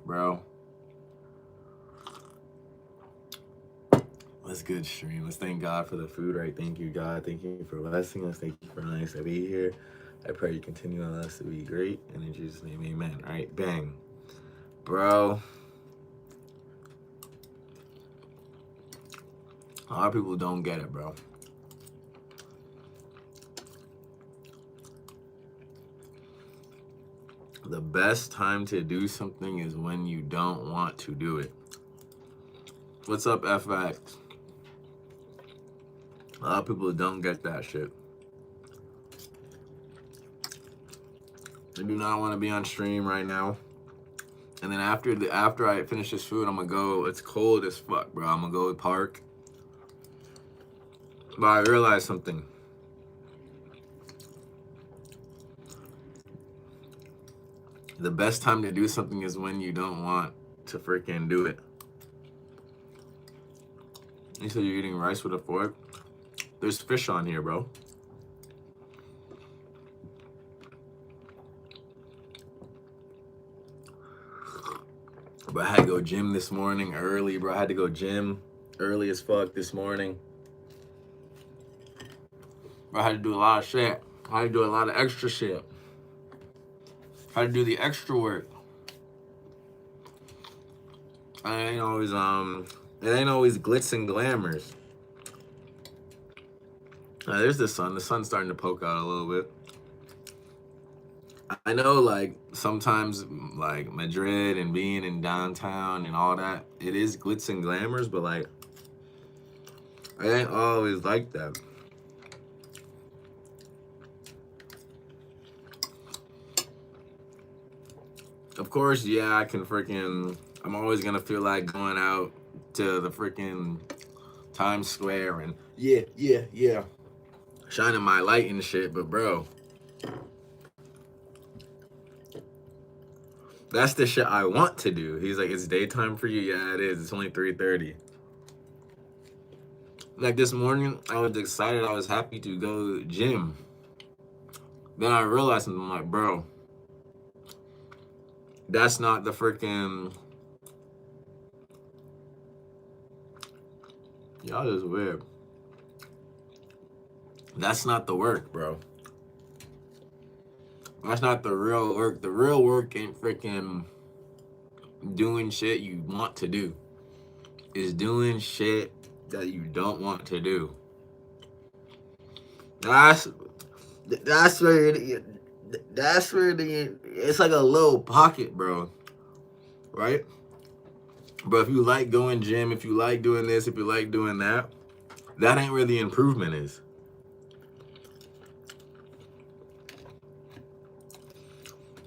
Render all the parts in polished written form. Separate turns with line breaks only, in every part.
bro. Let's good stream. Let's thank God for the food, right? Thank you, God. Thank you for blessing us. Thank you for allowing us to be here. I pray you continue on us to be great. And in Jesus' name, amen. All right, bang. Bro, a lot of people don't get it, bro. The best time to do something is when you don't want to do it. What's up, FX? A lot of people don't get that shit. I do not want to be on stream right now. And then after I finish this food, I'm gonna go. It's cold as fuck, bro. I'm gonna go to the park. But I realized something. The best time to do something is when you don't want to freaking do it. You said you're eating rice with a fork? There's fish on here, bro. But I had to go gym this morning early, bro. I had to go gym early as fuck this morning. Bro, I had to do a lot of shit. I had to do a lot of extra shit. I had to do the extra work. It ain't always glitz and glamours. There's the sun. The sun's starting to poke out a little bit. I know, like, sometimes, like, Madrid and being in downtown and all that, it is glitz and glamours, but, like, it ain't always like that. Of course, yeah, I'm always gonna feel like going out to the freaking Times Square and yeah, shining my light and shit, but bro, that's the shit I want to do. He's like, it's daytime for you? Yeah, it is. It's only 3:30. Like this morning, I was excited. I was happy to go gym. Then I realized something. I'm like, bro, that's not the freaking... Y'all is weird. That's not the work, bro. That's not the real work. The real work ain't freaking doing shit you want to do. It's doing shit that you don't want to do. That's where it's like a little pocket, bro. Right? But if you like going gym, if you like doing this, if you like doing that, that ain't where the improvement is.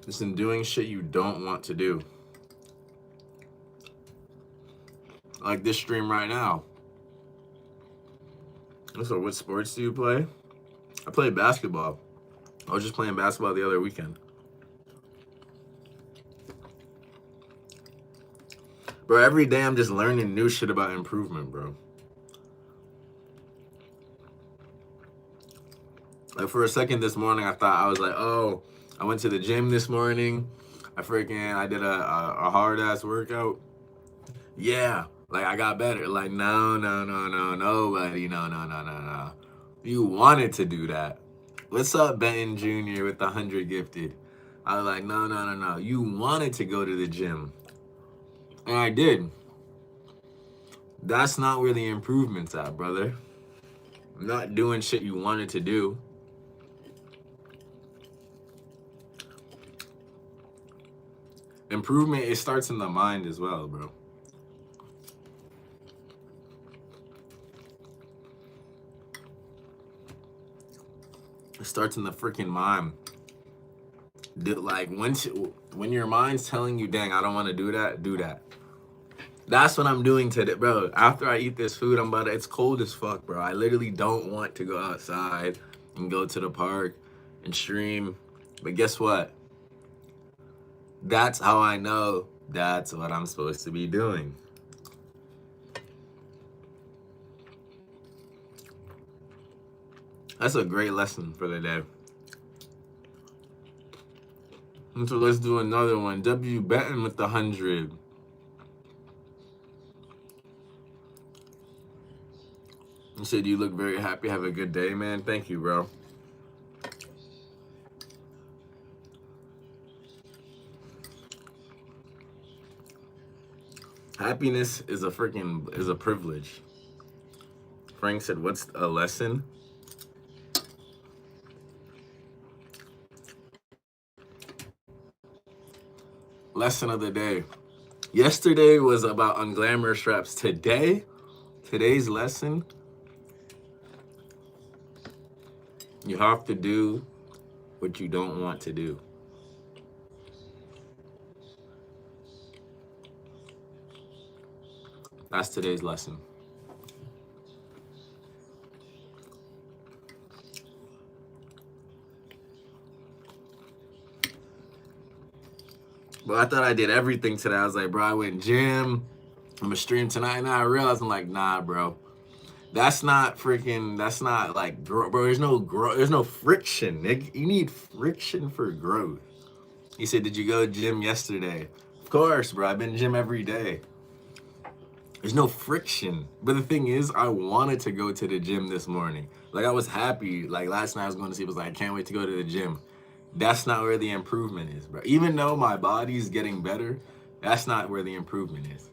It's in doing shit you don't want to do. Like this stream right now. So what sports do you play? I play basketball. I was just playing basketball the other weekend. Bro, every day I'm just learning new shit about improvement, bro. Like for a second this morning, I thought, I was like, oh, I went to the gym this morning. I did a hard ass workout. Yeah, like I got better. Like, no, buddy. No. You wanted to do that. What's up, Benton Jr. with the 100 gifted? I was like, no. You wanted to go to the gym. And I did. That's not where the improvement's at, brother. Not doing shit you wanted to do. Improvement, it starts in the mind as well, bro. It starts in the freaking mind. Like when your mind's telling you, dang, I don't want to do that, do that. That's what I'm doing today, bro. After I eat this food, it's cold as fuck, bro. I literally don't want to go outside and go to the park and stream. But guess what? That's how I know that's what I'm supposed to be doing. That's a great lesson for the day. So let's do another one. W Benton with the 100. You said you look very happy. Have a good day, man. Thank you, bro. Happiness is a privilege. Frank said, what's a lesson? Lesson of the day. Yesterday was about unglamorous straps. Today's lesson, you have to do what you don't want to do. That's today's lesson. But I thought I did everything today. I was like, bro, I went gym. I'm gonna stream tonight. And I realized I'm like, nah, bro. That's not like, bro, there's no friction, nigga. You need friction for growth. He said, did you go to gym yesterday? Of course, bro. I've been to gym every day. There's no friction. But the thing is, I wanted to go to the gym this morning. Like, I was happy. Like, last night I was going to sleep. I was like, I can't wait to go to the gym. That's not where the improvement is, bro. Even though my body's getting better, that's not where the improvement is.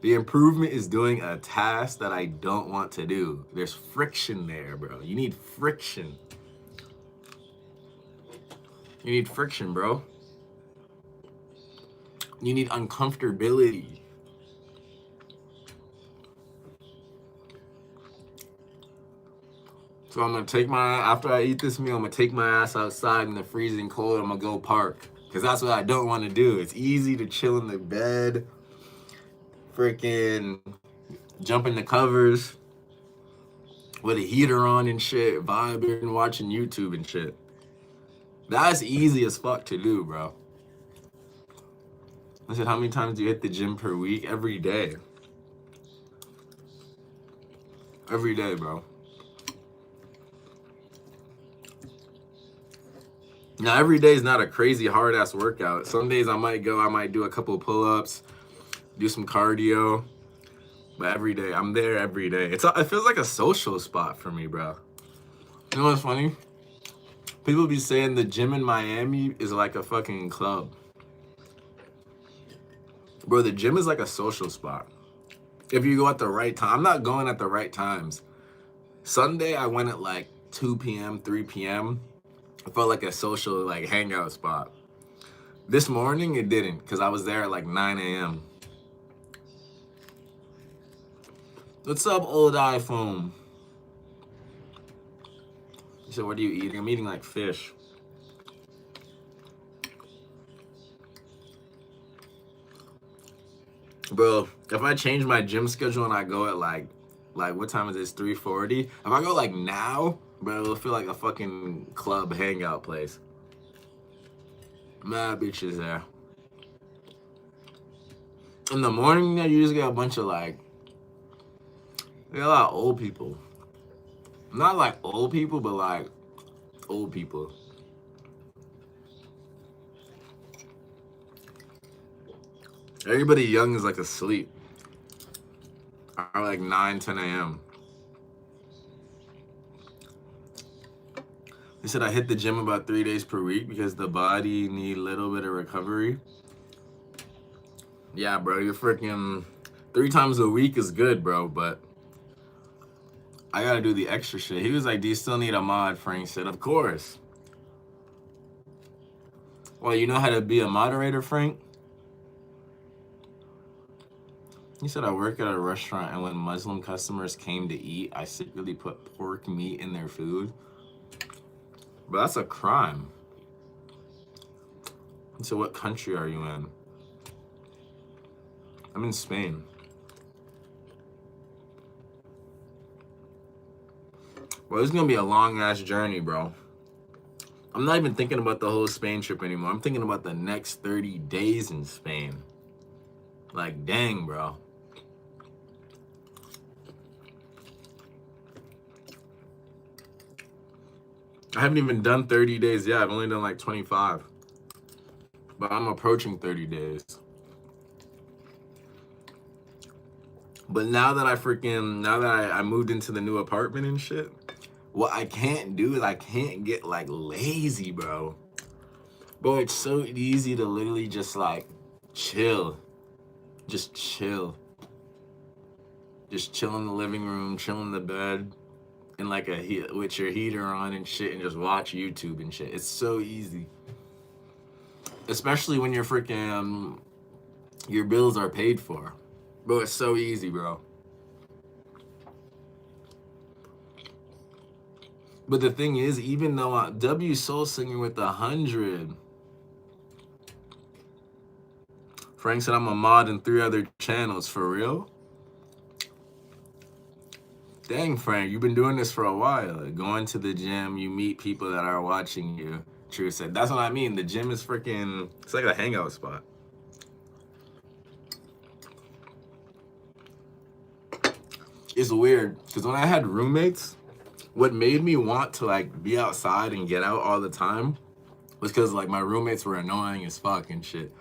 The improvement is doing a task that I don't want to do. There's friction there, bro. You need friction. You need friction, bro. You need uncomfortability. So I'm gonna after I eat this meal, I'm gonna take my ass outside in the freezing cold. I'm gonna go park. Cause that's what I don't wanna do. It's easy to chill in the bed, freaking jump in the covers with a heater on and shit, vibing, watching YouTube and shit. That's easy as fuck to do, bro. I said, how many times do you hit the gym per week? Every day. Every day, bro. Now, every day is not a crazy hard-ass workout. Some days I might do a couple of pull-ups, do some cardio. But every day, I'm there every day. It feels like a social spot for me, bro. You know what's funny? People be saying the gym in Miami is like a fucking club. Bro, the gym is like a social spot. If you go at the right time. I'm not going at the right times. Sunday, I went at like 2 p.m., 3 p.m. It felt like a social, like, hangout spot. This morning, it didn't, because I was there at like 9 a.m. What's up, old iPhone? He said, what are you eating? I'm eating like fish. Bro, if I change my gym schedule and I go at like what time is this? 3:40? If I go like now, bro, it'll feel like a fucking club hangout place. Mad bitches there. In the morning, you just get a bunch of like, you get a lot of old people. Not like old people, but like old people. Everybody young is like asleep. Or like 9, 10 a.m. They said I hit the gym about 3 days per week because the body need a little bit of recovery. Yeah, bro, you're freaking 3 times a week is good, bro, but I gotta do the extra shit. He was like, do you still need a mod? Frank said, of course. Well, you know how to be a moderator, Frank? He said, I work at a restaurant, and when Muslim customers came to eat, I secretly put pork meat in their food. But that's a crime. So what country are you in? I'm in Spain. Well, it's gonna be a long-ass journey, bro. I'm not even thinking about the whole Spain trip anymore. I'm thinking about the next 30 days in Spain. Like, dang, bro. I haven't even done 30 days yet. I've only done like 25. but I'm approaching 30 days. But now that I moved into the new apartment and shit, what I can't do is I can't get like lazy, bro. Bro, it's so easy to literally just like chill. Just chill. Just chill in the living room, chill in the bed, and like with your heater on and shit, and just watch YouTube and shit. It's so easy. Especially when your bills are paid for. Bro, it's so easy, bro. But the thing is, even though W Soul Singer with 100. Frank said I'm a mod in 3 other channels. For real? Dang, Frank, you've been doing this for a while. Going to the gym, you meet people that are watching you. True said. That's what I mean. The gym is it's like a hangout spot. It's weird, because when I had roommates, what made me want to like be outside and get out all the time was because like my roommates were annoying as fuck and shit.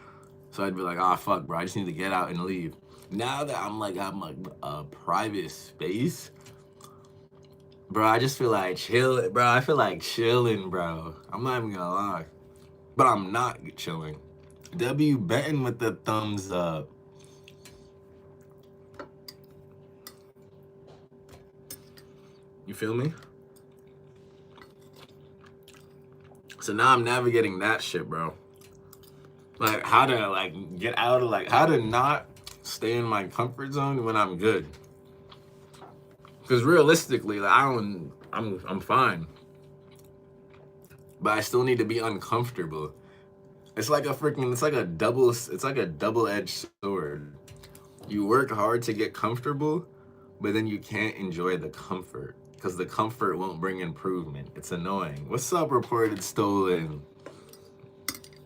So I'd be like, ah, fuck, bro, I just need to get out and leave. Now that I'm like a private space, bro, I just feel like chill, bro. I feel like chilling, bro. I'm not even gonna lie, but I'm not chilling. W Benton with the thumbs up. You feel me? So now I'm navigating that shit, bro. Like how to like get out of how to not stay in my comfort zone when I'm good. Because realistically, like, I'm fine, but I still need to be uncomfortable. It's like a double-edged sword. You work hard to get comfortable, but then you can't enjoy the comfort because the comfort won't bring improvement. It's annoying. What's up, reported stolen?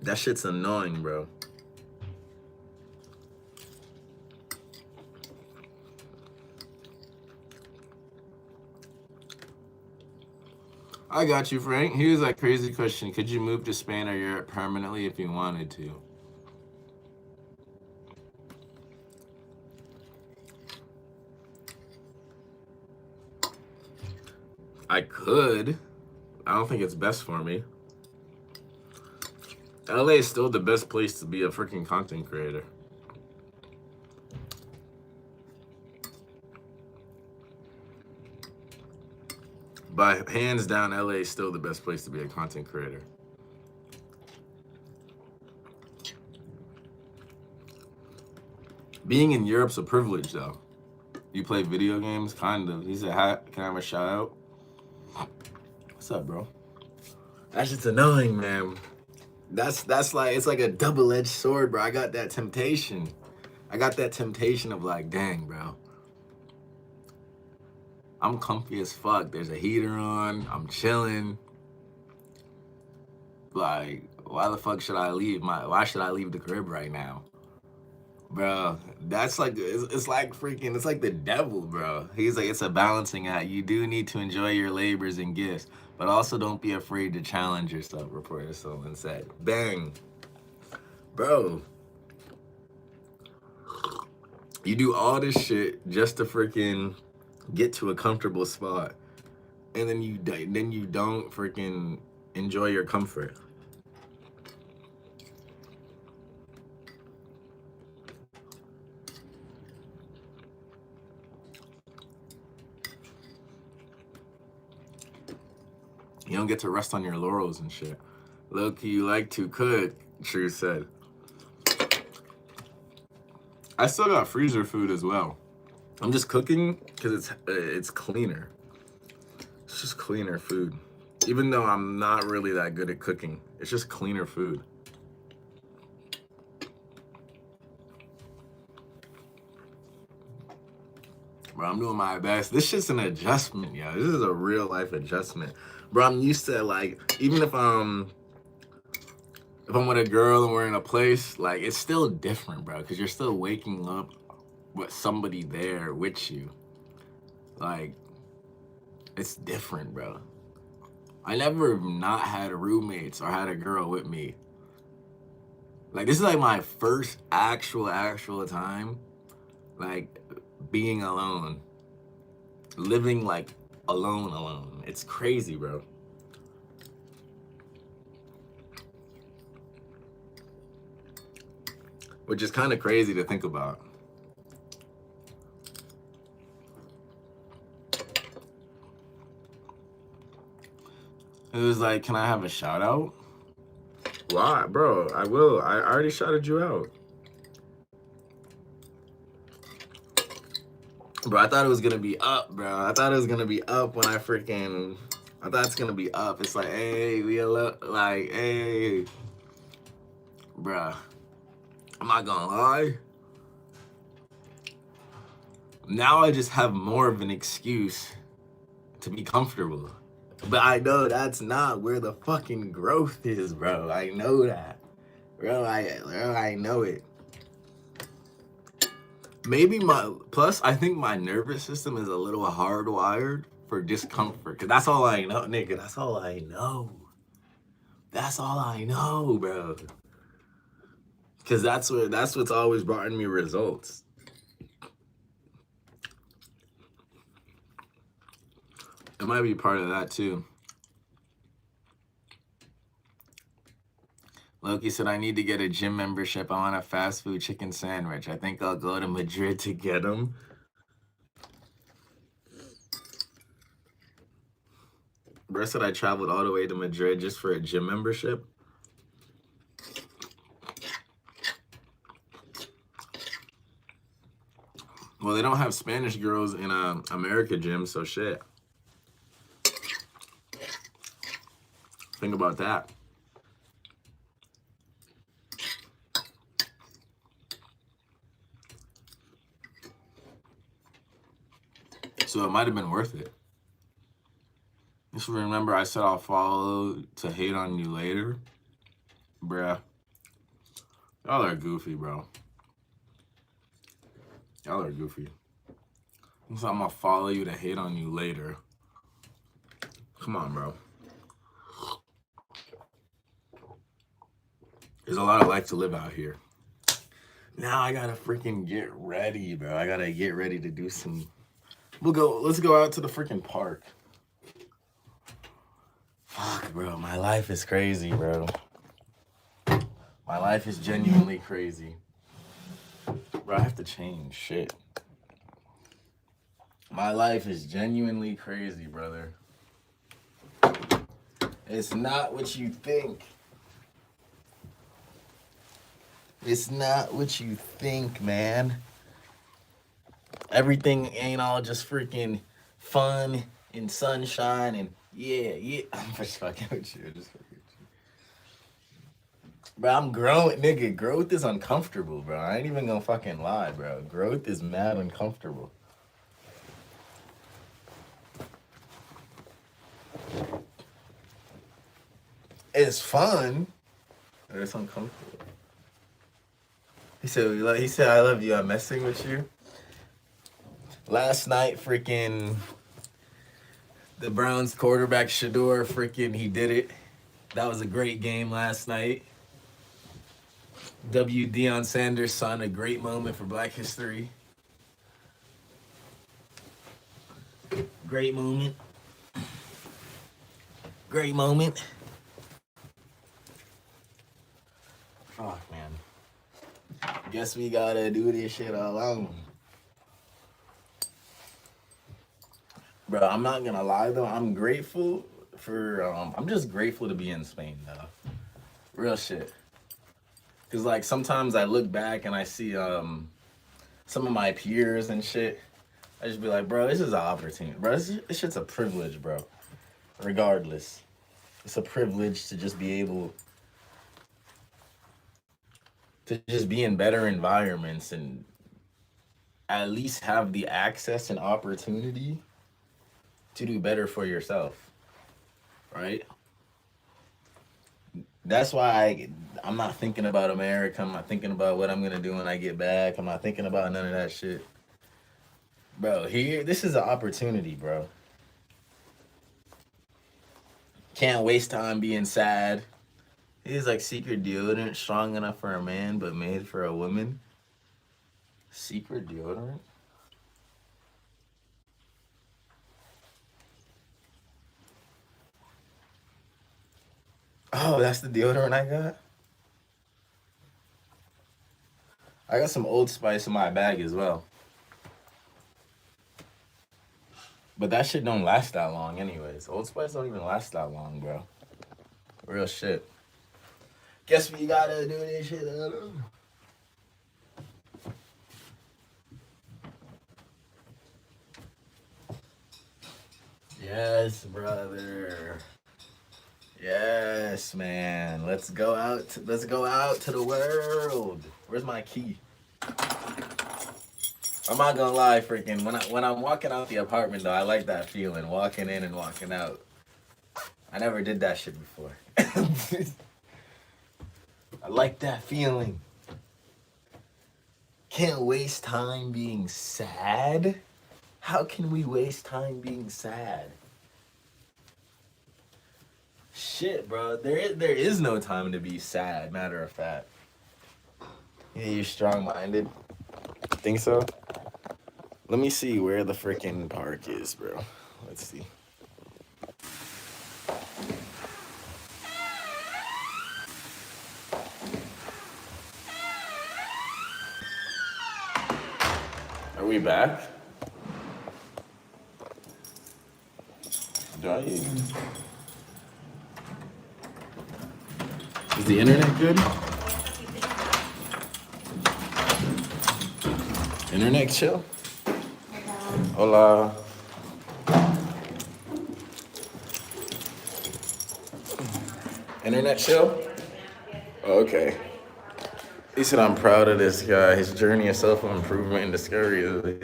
That shit's annoying, bro. I got you, Frank. Here's a crazy question. Could you move to Spain or Europe permanently if you wanted to? I could. I don't think it's best for me. LA is still the best place to be a freaking content creator. By hands down, LA is still the best place to be a content creator. Being in Europe's a privilege, though. You play video games, kind of. He said, can I have a shout out? What's up, bro? That shit's annoying, man. That's like, it's like a double-edged sword, bro. I got that temptation. Of like, dang, bro. I'm comfy as fuck. There's a heater on. I'm chilling. Like, why the fuck should I leave? Why should I leave the crib right now? Bro, that's like, it's like freaking, it's like the devil, bro. He's like, it's a balancing act. You do need to enjoy your labors and gifts, but also don't be afraid to challenge yourself, reporter someone said. Bang. Bro. You do all this shit just to freaking get to a comfortable spot. And then you don't freaking enjoy your comfort. You don't get to rest on your laurels and shit. Loki, you like to cook, True said. I still got freezer food as well. I'm just cooking because it's cleaner. It's just cleaner food. Even though I'm not really that good at cooking, it's just cleaner food. Bro, I'm doing my best. This shit's an adjustment, yo. This is a real life adjustment. Bro, I'm used to like, even if I'm with a girl and we're in a place, like it's still different, bro, because you're still waking up with somebody there with you. Like, it's different, bro. I never not had roommates or had a girl with me. Like, this is like my first actual time, like, being alone. Living, like, alone. It's crazy, bro. Which is kind of crazy to think about. It was like, can I have a shout out? Why, bro? I will. I already shouted you out. Bro, I thought it was gonna be up, bro. I thought it was gonna be up when I thought it's gonna be up. It's like, hey, like, hey. Bruh, I'm not gonna lie. Now I just have more of an excuse to be comfortable. But I know that's not where the fucking growth is, bro. I know that. Bro, I know it. Maybe I think my nervous system is a little hardwired for discomfort. Cause that's all I know, nigga. That's all I know. That's all I know, bro. Cause that's what's always brought me results. It might be part of that too. Loki said, I need to get a gym membership. I want a fast food chicken sandwich. I think I'll go to Madrid to get them. Bro said I traveled all the way to Madrid just for a gym membership. Well, they don't have Spanish girls in America gym, so shit. Think about that. So it might have been worth it. Just remember I said I'll follow to hate on you later. Bruh. Y'all are goofy, bro. Y'all are goofy. So I'm gonna follow you to hate on you later. Come on, bro. There's a lot of life to live out here. Now I gotta freaking get ready, bro. I gotta get ready to do some... Let's go out to the freaking park. Fuck, bro. My life is crazy, bro. My life is genuinely crazy. Bro, I have to change shit. My life is genuinely crazy, brother. It's not what you think. It's not what you think, man. Everything ain't all just freaking fun and sunshine and yeah. I'm just fucking with you. Bro, I'm growing, nigga. Growth is uncomfortable, bro. I ain't even gonna fucking lie, bro. Growth is mad uncomfortable. It's fun, but it's uncomfortable. He said, I love you. I'm messing with you. Last night, freaking the Browns quarterback Shador, freaking he did it. That was a great game last night. Deion Sanders signed a great moment for Black History. Great moment. Great moment. Fuck, man. Guess we gotta do this shit alone. Bro, I'm not gonna lie though. I'm grateful for, I'm just grateful to be in Spain though. Real shit. Cause like sometimes I look back and I see some of my peers and shit. I just be like, bro, this is an opportunity. Bro, this shit's a privilege, bro. Regardless. It's a privilege to just be able to just be in better environments and at least have the access and opportunity to do better for yourself, right? That's why I'm not thinking about America. I'm not thinking about what I'm gonna do when I get back. I'm not thinking about none of that shit. Bro, this is an opportunity, bro. Can't waste time being sad. He's like secret deodorant, strong enough for a man, but made for a woman. Secret deodorant? Oh, that's the deodorant I got? I got some Old Spice in my bag as well. But that shit don't last that long anyways. Old Spice don't even last that long, bro. Real shit. Guess we gotta do this shit. Yes, brother. Yes, man. Let's go out. Let's go out to the world. Where's my key? I'm not gonna lie, freaking. When I'm walking out the apartment though, I like that feeling, walking in and walking out. I never did that shit before. I like that feeling. Can't waste time being sad. How can we waste time being sad? Shit, bro. There is no time to be sad. Matter of fact. Yeah, you're strong-minded. Think so? Let me see where the freaking park is, bro. Let's see. Are we back? Do I even... Is the internet good? Internet chill? Hola. Internet chill? Oh, okay. He said, I'm proud of this guy. His journey of self-improvement and discovery.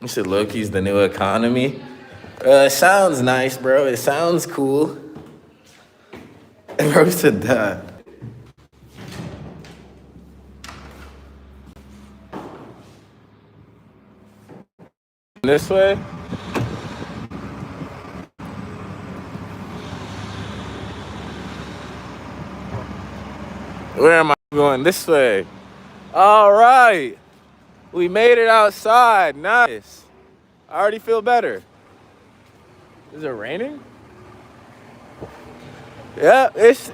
He said, Loki's the new economy. It sounds nice, bro. It sounds cool. And bro said that. This way? Where am I going? This way. All right. We made it outside. Nice. I already feel better. Is it raining? Yeah, it's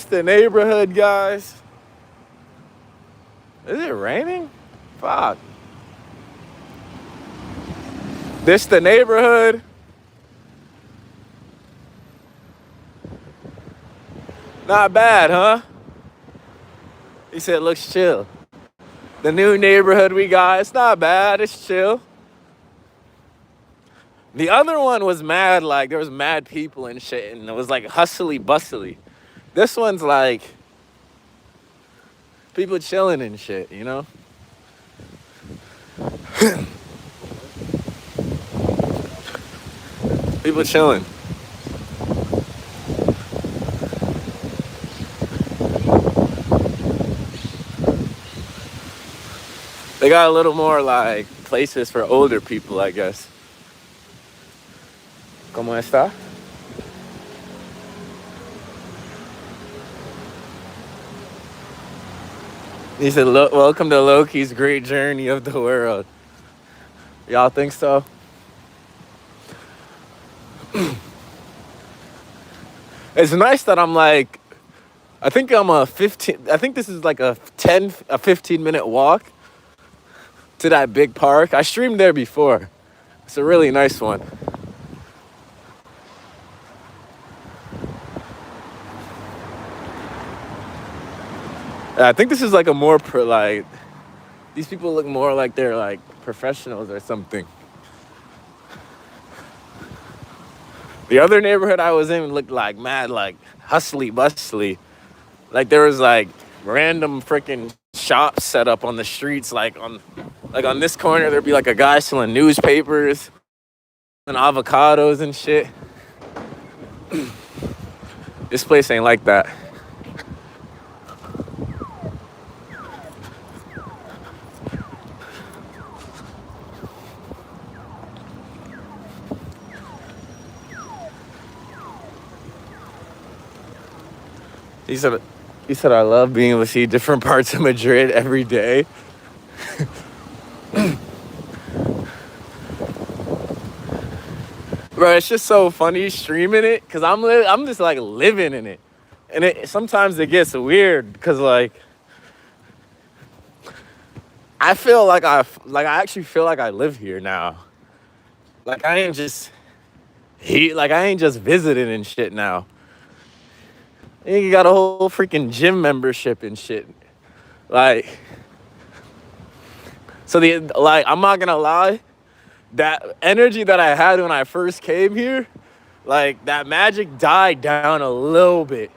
the neighborhood, guys. Is it raining? Fuck. This the neighborhood. Not bad, huh? He said it looks chill. The new neighborhood we got, it's not bad, it's chill. The other one was mad, like there was mad people and shit, and it was like hustly bustly. This one's like people chilling and shit, you know? People chilling. They got a little more like places for older people, I guess. ¿Cómo está? He said, welcome to Loki's great journey of the world. Y'all think so? It's nice that I'm like, I think this is like a 15-minute walk to that big park. I streamed there before. It's a really nice one. I think this is like a more these people look more like they're like professionals or something. The other neighborhood I was in looked like mad, like hustly bustly. Like there was like random freaking shops set up on the streets. Like on this corner, there'd be like a guy selling newspapers and avocados and shit. This place ain't like that. He said, I love being able to see different parts of Madrid every day. Bro, it's just so funny streaming it because I'm just like living in it. And sometimes it gets weird because like I feel like I actually feel like I live here now. Like I ain't just visiting and shit now. You got a whole freaking gym membership and shit. Like, so I'm not gonna lie, that energy that I had when I first came here, like that magic died down a little bit.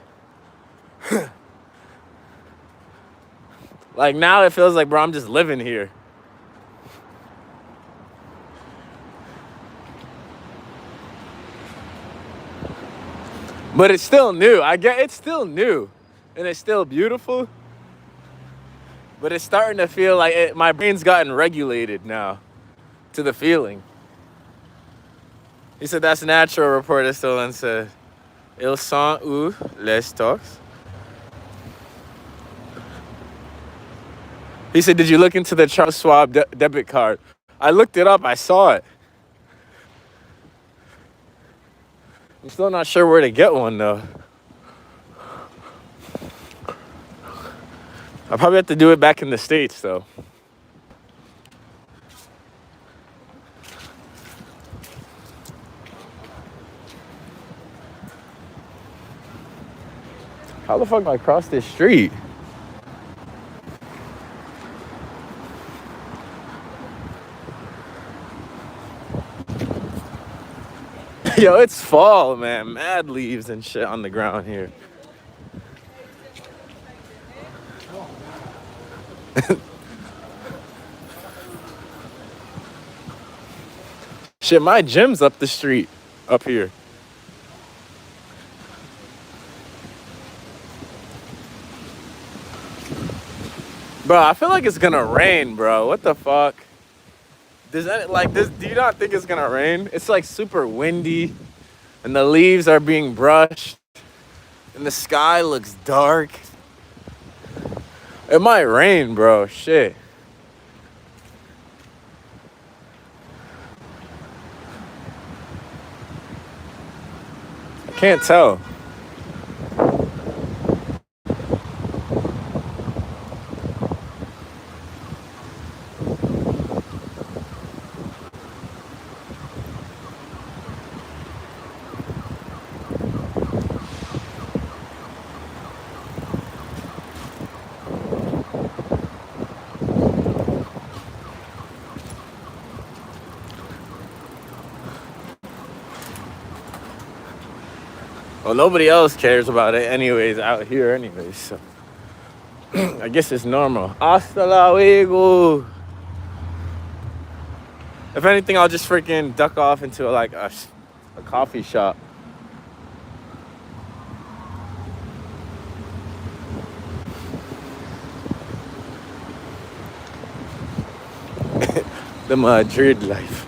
Like now it feels like, bro, I'm just living here. But it's still new. It's still new. And it's still beautiful. But it's starting to feel like my brain's gotten regulated now to the feeling. He said, that's natural, reporter Stolen said. Ils sont où les stocks? He said, did you look into the Charles Schwab debit card? I looked it up. I saw it. I'm still not sure where to get one, though. I'll probably have to do it back in the States, though. How the fuck do I cross this street? Yo, it's fall, man. Mad leaves and shit on the ground here. Shit, my gym's up the street, up here. Bro, I feel like it's gonna rain, bro. What the fuck? Do you not think it's gonna rain? It's like super windy, and the leaves are being brushed, and the sky looks dark. It might rain, bro. Shit. I can't tell. Well, nobody else cares about it anyways out here anyways, so I guess it's normal. Hasta luego. If anything, I'll just freaking duck off into a coffee shop. The Madrid life.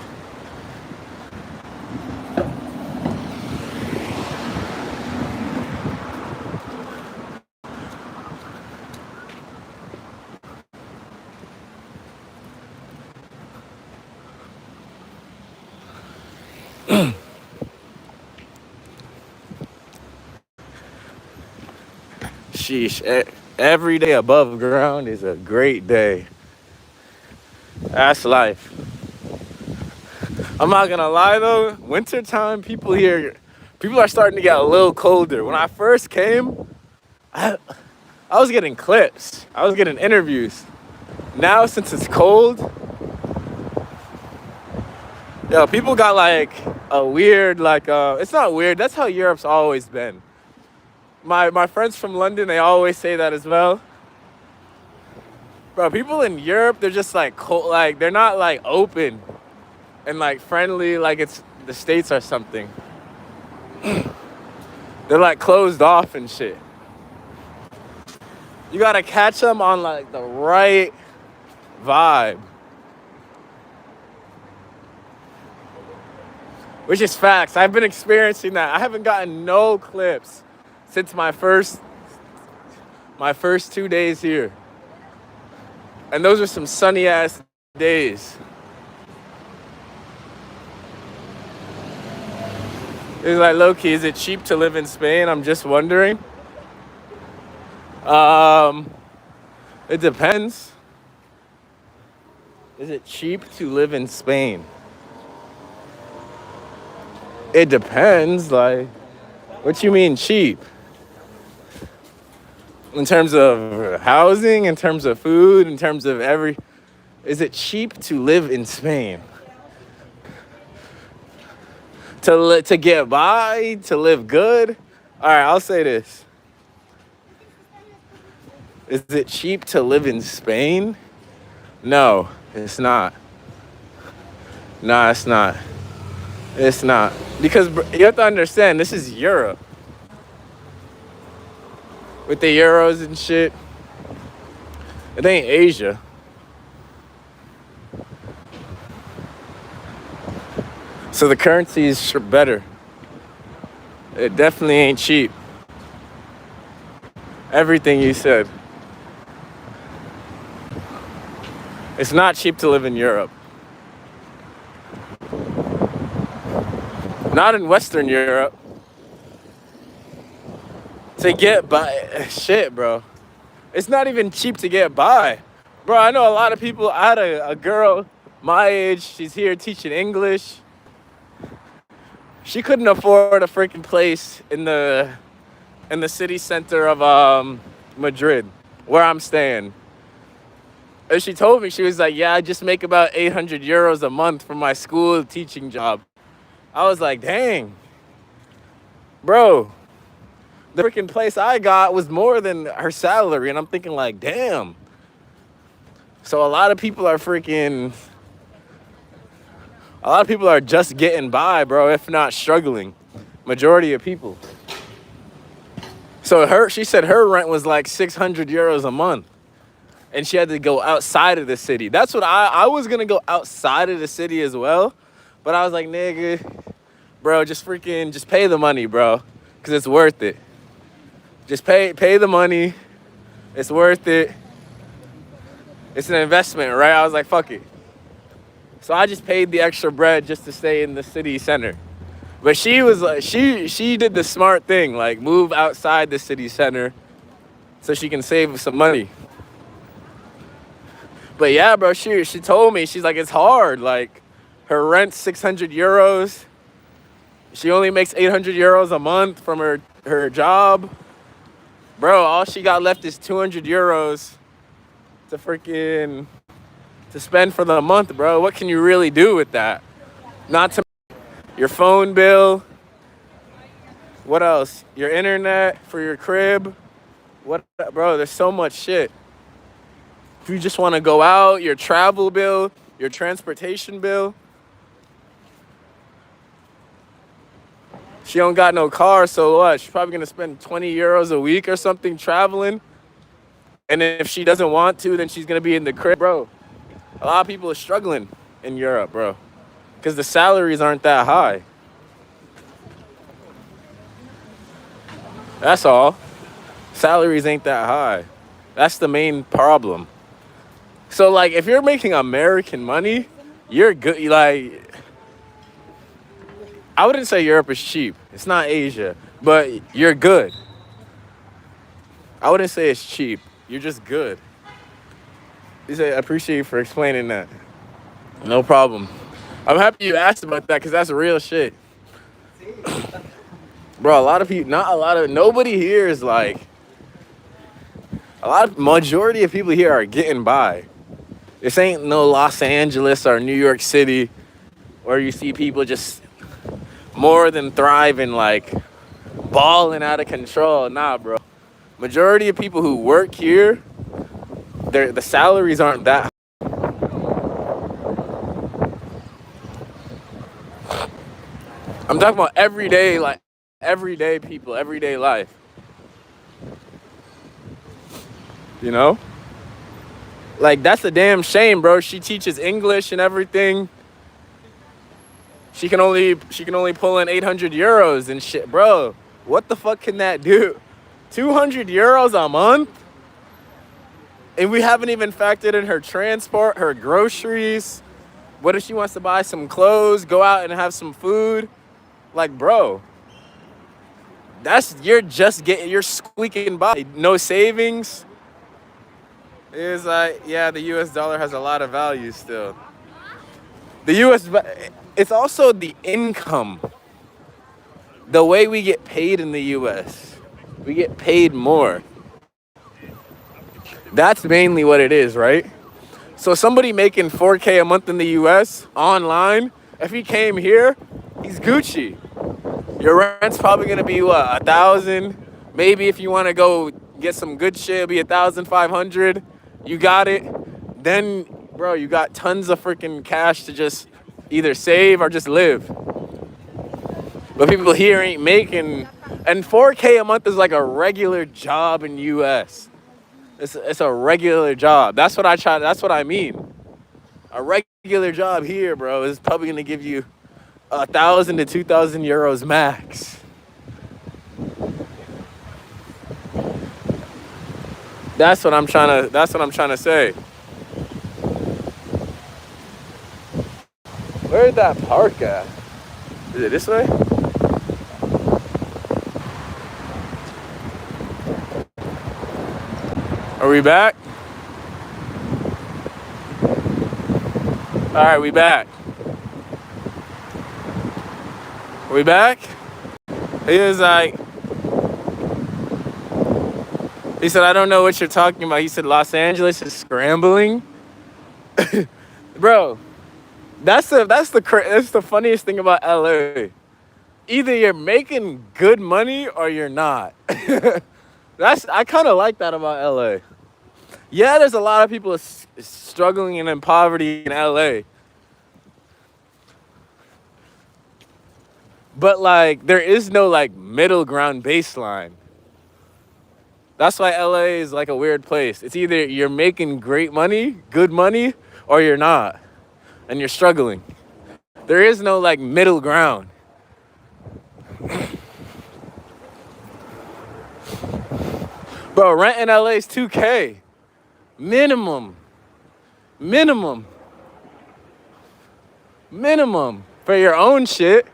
Sheesh. Every day above ground is a great day. That's life. I'm not gonna lie though, wintertime, people are starting to get a little colder. When I first came, I was getting clips. I was getting interviews. Now, since it's cold, people got like a weird, it's not weird, that's how Europe's always been. My friends from London, they always say that as well. Bro, people in Europe, they're just like cold, like they're not like open and like friendly like it's the States or something. They're like closed off and shit. You gotta catch them on like the right vibe. Which is facts. I've been experiencing that. I haven't gotten no clips since my first
My first 2 days here. And those are some sunny ass days. It's like, low-key, is it cheap to live in Spain? I'm just wondering. It depends. Is it cheap to live in Spain? It depends. Like, what you mean cheap? In terms of housing, in terms of food, in terms of is it cheap to live in Spain? To get by, to live good? All right, I'll say this. Is it cheap to live in Spain? No, it's not. Nah, it's not. It's not. Because you have to understand, this is Europe. With the euros and shit. It ain't Asia. So the currency is better. It definitely ain't cheap. Everything you said. It's not cheap to live in Europe. Not in Western Europe. To get by, shit, bro. It's not even cheap to get by. Bro, I know a lot of people. I had a girl my age. She's here teaching English. She couldn't afford a freaking place in the city center of Madrid, where I'm staying. And she told me, she was like, yeah, I just make about 800 euros a month from my school teaching job. I was like, dang. Bro, the freaking place I got was more than her salary. And I'm thinking like, damn. So a lot of people are just getting by, bro, if not struggling. Majority of people. So she said her rent was like 600 euros a month. And she had to go outside of the city. That's what I was going to go outside of the city as well. But I was like, nigga, bro, just pay the money, bro. Because it's worth it. Just pay the money. It's worth it. It's an investment, right? I was like, fuck it. So I just paid the extra bread just to stay in the city center. But she was like, she did the smart thing, like move outside the city center so she can save some money. But yeah, bro, she told me, she's like, it's hard. Like, her rent's 600 euros. She only makes 800 euros a month from her job. Bro, all she got left is 200 euros to spend for the month, bro. What can you really do with that? Not to your phone bill. What else? Your internet for your crib. What, bro, there's so much shit. If you just want to go out, your travel bill, your transportation bill. She don't got no car, so what? She's probably going to spend 20 euros a week or something traveling. And if she doesn't want to, then she's going to be in the crib. Bro, a lot of people are struggling in Europe, bro, because the salaries aren't that high. That's all. Salaries ain't that high. That's the main problem. So, like, if you're making American money, you're good. Like, I wouldn't say Europe is cheap. It's not Asia, but you're good. I wouldn't say it's cheap. You're just good. I appreciate you for explaining that. No problem. I'm happy you asked about that because that's real shit. Bro, nobody here is like, majority of people here are getting by. This ain't no Los Angeles or New York City where you see people just more than thriving, like balling out of control. Nah, bro. Majority of people who work here, the salaries aren't that high. I'm talking about everyday people, everyday life. You know? Like, that's a damn shame, bro. She teaches English and everything. She can only pull in 800 euros and shit, bro. What the fuck can that do? 200 euros a month? And we haven't even factored in her transport, her groceries. What if she wants to buy some clothes, go out and have some food? Like, bro, you're squeaking by. No savings. It's like, yeah, the US dollar has a lot of value still. The US, it's also the income. The way we get paid in the US. We get paid more. That's mainly what it is, right? So somebody making 4K a month in the US online, if he came here, he's Gucci. Your rent's probably gonna be what, 1,000? Maybe if you wanna go get some good shit, it'll be 1,500. You got it. Then, bro, you got tons of freaking cash to just either save or just live. But people here ain't making, and 4K a month is like a regular job in US. It's a regular job. That's what I mean. A regular job here, bro, is probably gonna give you 1,000 to 2,000 euros max. That's what I'm trying to say. Where's that park at? Is it this way? Are we back? All right, we back. Are we back? He was like, he said, I don't know what you're talking about. He said, Los Angeles is scrambling. Bro, that's the funniest thing about LA. Either you're making good money or you're not. I kind of like that about LA. Yeah, there's a lot of people struggling and in poverty in LA. But like, there is no like middle ground baseline. That's why LA is like a weird place. It's either you're making great money, good money, or you're not. And you're struggling. There is no like middle ground. Bro, rent in LA is 2K. Minimum. For your own shit.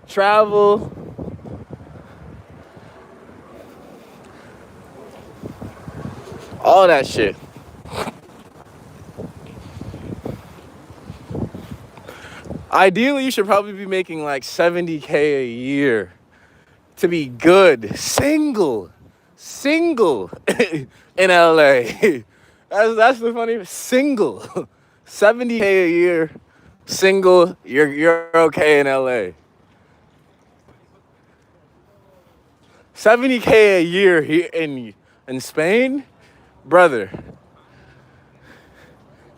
Travel. All that shit. Ideally, you should probably be making like 70K a year to be good. Single in LA. That's the funny. Single. 70K a year. Single. You're okay in LA. 70K a year here in Spain, brother.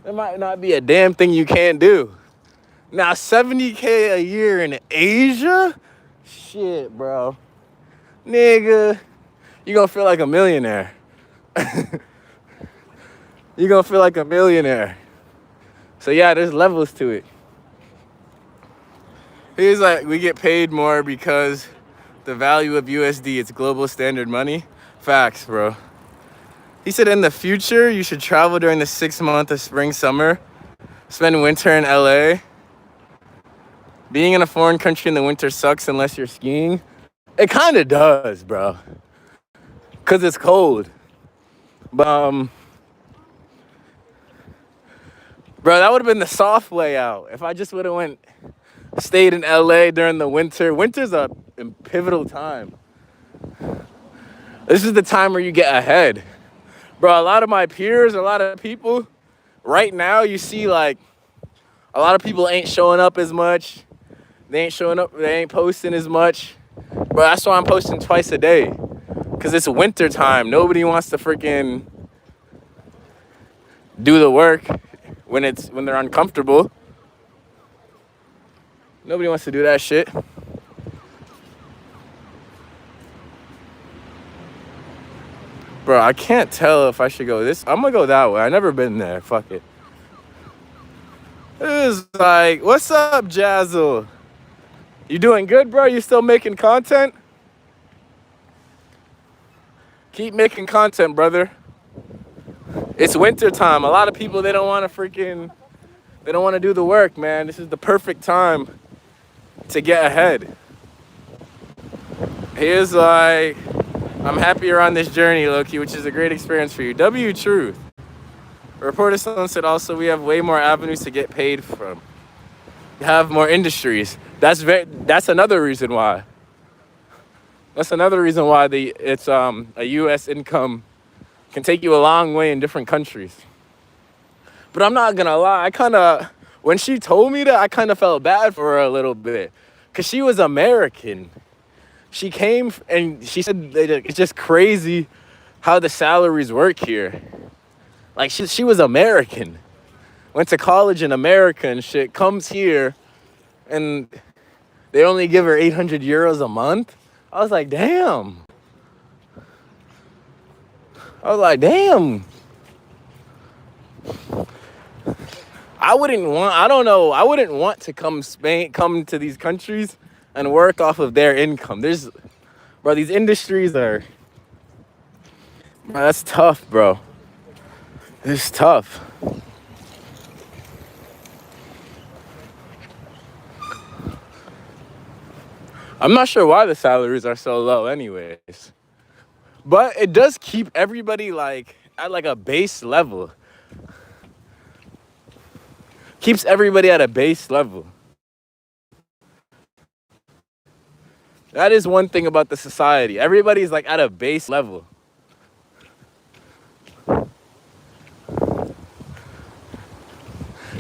There might not be a damn thing you can't do. Now 70K a year in Asia? Shit, bro. Nigga, you gonna feel like a millionaire. You gonna feel like a millionaire. So yeah, there's levels to it. He's like, we get paid more because the value of USD, it's global standard money. Facts, bro. He said in the future, you should travel during the 6 months of spring, summer. Spend winter in LA. Being in a foreign country in the winter sucks unless you're skiing. It kind of does, bro. Because it's cold. But, bro, that would have been the soft way out. If I just would have stayed in LA during the winter. Winter's a pivotal time. This is the time where you get ahead. Bro, a lot of my peers, a lot of people, right now you see like, a lot of people ain't showing up as much. They ain't posting as much. Bro, that's why I'm posting twice a day. Because it's winter time. Nobody wants to freaking do the work when they're uncomfortable. Nobody wants to do that shit. Bro, I can't tell if I should go this. I'm gonna go that way. I've never been there. Fuck it. It was like, what's up, Jazzle? You doing good, bro? You still making content? Keep making content, brother. It's winter time. A lot of people, they don't want to do the work, man. This is the perfect time to get ahead. Here's like, I'm happy you're on this journey, Loki, which is a great experience for you. W Truth. Reporter Stone said also we have way more avenues to get paid from. We have more industries. That's another reason why. That's another reason why it's a U.S. income can take you a long way in different countries. But I'm not gonna lie, when she told me that, I kind of felt bad for her a little bit, cause she was American. She came and she said that it's just crazy how the salaries work here. Like she was American, went to college in America and shit, comes here and they only give her 800 euros a month. I was like, damn. I wouldn't want to come to these countries and work off of their income. These industries are, that's tough, bro. It's tough. I'm not sure why the salaries are so low anyways. But it does keep everybody like at like a base level. Keeps everybody at a base level. That is one thing about the society. Everybody's like at a base level.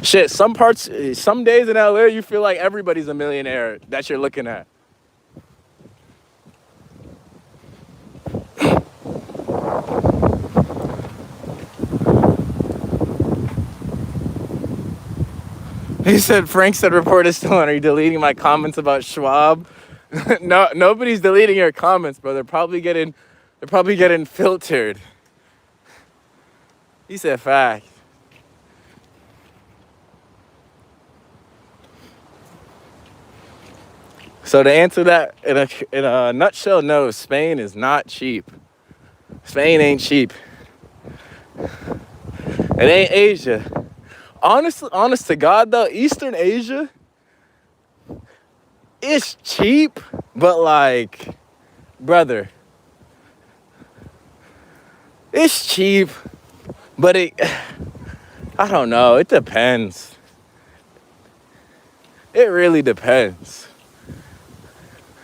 Shit, some days in LA, you feel like everybody's a millionaire that you're looking at. Frank said, report is still on. Are you deleting my comments about Schwab? No, nobody's deleting your comments, bro. They're probably getting filtered. He said fact. So to answer that in a nutshell, no, Spain is not cheap. Spain ain't cheap. It ain't Asia. Honest to God though, Eastern Asia is cheap, but like, brother, it's cheap, but I don't know, it depends. It really depends.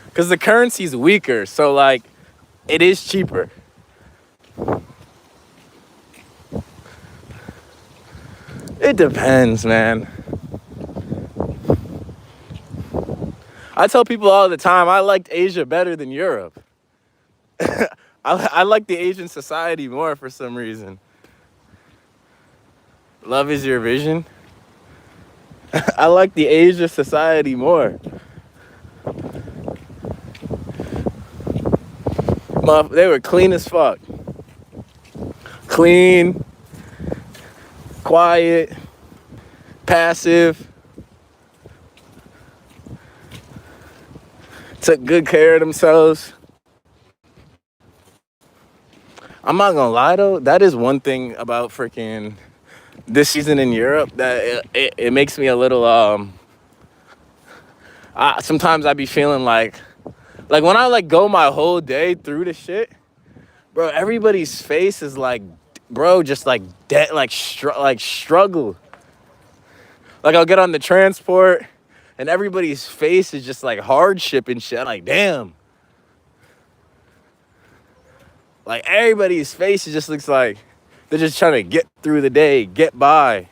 Because the currency's weaker, so like, it is cheaper. It depends, man. I tell people all the time, I liked Asia better than Europe. I like the Asian society more for some reason. Love is your vision. I like the Asia society more. They were clean as fuck. Clean, quiet, passive. Took good care of themselves. I'm not gonna lie though, that is one thing about freaking this season in Europe that it makes me a little sometimes I be feeling like when I like go my whole day through the shit, bro, everybody's face is like, bro, just like dead, like struggle. Like I'll get on the transport and everybody's face is just like hardship and shit. I'm like, damn. Like everybody's face just looks like they're just trying to get through the day, get by.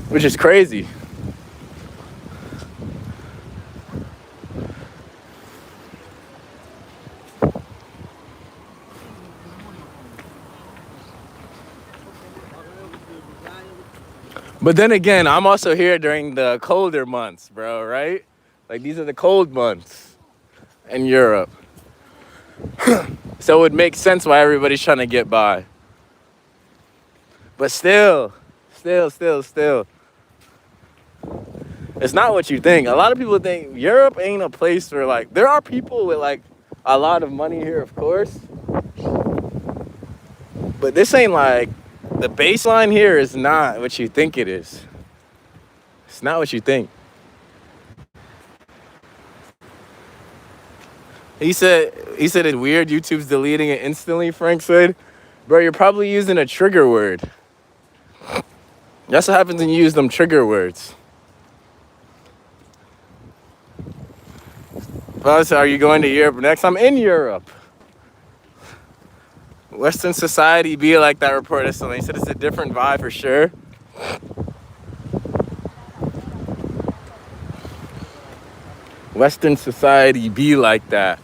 Which is crazy. But then again, I'm also here during the colder months, bro, right? Like these are the cold months in Europe. So it would make sense why everybody's trying to get by. But still. It's not what you think. A lot of people think Europe ain't a place where, like, there are people with, like, a lot of money here, of course. But this ain't, like, the baseline here is not what you think it is. It's not what you think. He said it's weird YouTube's deleting it instantly, Frank said. Bro, you're probably using a trigger word. That's what happens when you use them trigger words. Plus, are you going to Europe next? I'm in Europe. Western society be like that, reporter. So he said it's a different vibe for sure. Western society be like that.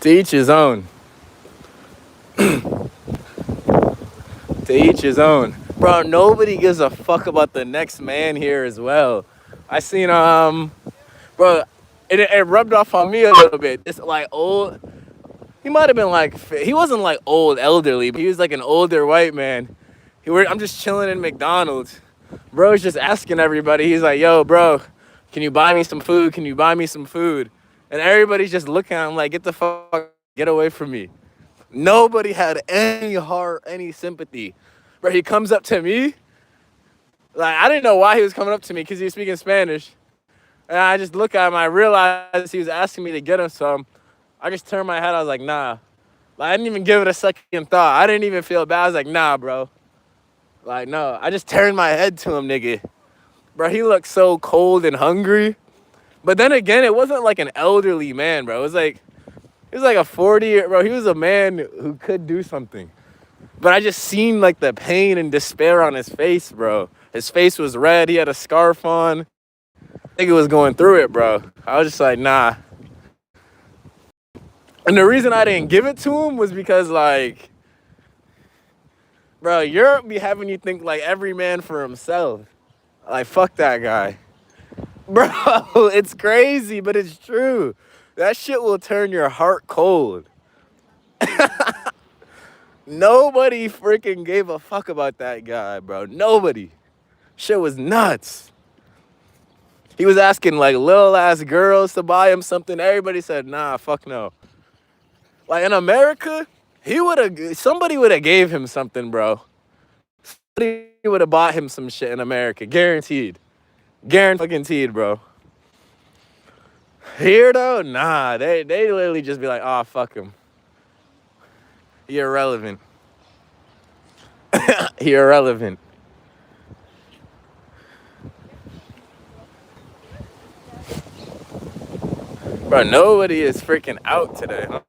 To each his own. To each his own. Bro, nobody gives a fuck about the next man here as well. I seen, bro, it rubbed off on me a little bit. It's like old, he might have been like, he wasn't like old, elderly, but he was like an older white man. I'm just chilling in McDonald's. Bro's just asking everybody. He's like, yo, bro, can you buy me some food? Can you buy me some food? And everybody's just looking at him like, get the fuck, get away from me. Nobody had any heart, any sympathy. Bro, he comes up to me. Like, I didn't know why he was coming up to me because he was speaking Spanish. And I just look at him. I realized he was asking me to get him some. I just turned my head. I was like, nah. Like, I didn't even give it a second thought. I didn't even feel bad. I was like, nah, bro. Like, no. I just turned my head to him, nigga. Bro, he looked so cold and hungry. But then again, it wasn't like an elderly man, bro. It was like a 40-year, bro. He was a man who could do something. But I just seen like the pain and despair on his face, bro. His face was red. He had a scarf on. I think he was going through it, bro. I was just like, nah. And the reason I didn't give it to him was because, like, bro, Europe be having you think like every man for himself. Like, fuck that guy. Bro, it's crazy, but it's true. That shit will turn your heart cold. Nobody freaking gave a fuck about that guy, bro. Nobody. Shit was nuts. He was asking like little ass girls to buy him something. Everybody said, nah, fuck no. Like in America, somebody would have gave him something, bro. Somebody would have bought him some shit in America. Guaranteed. Guaranteed, bro. Here though, nah. They literally just be like, oh, fuck him. You're irrelevant. You're irrelevant. Bro, nobody is freaking out today, huh?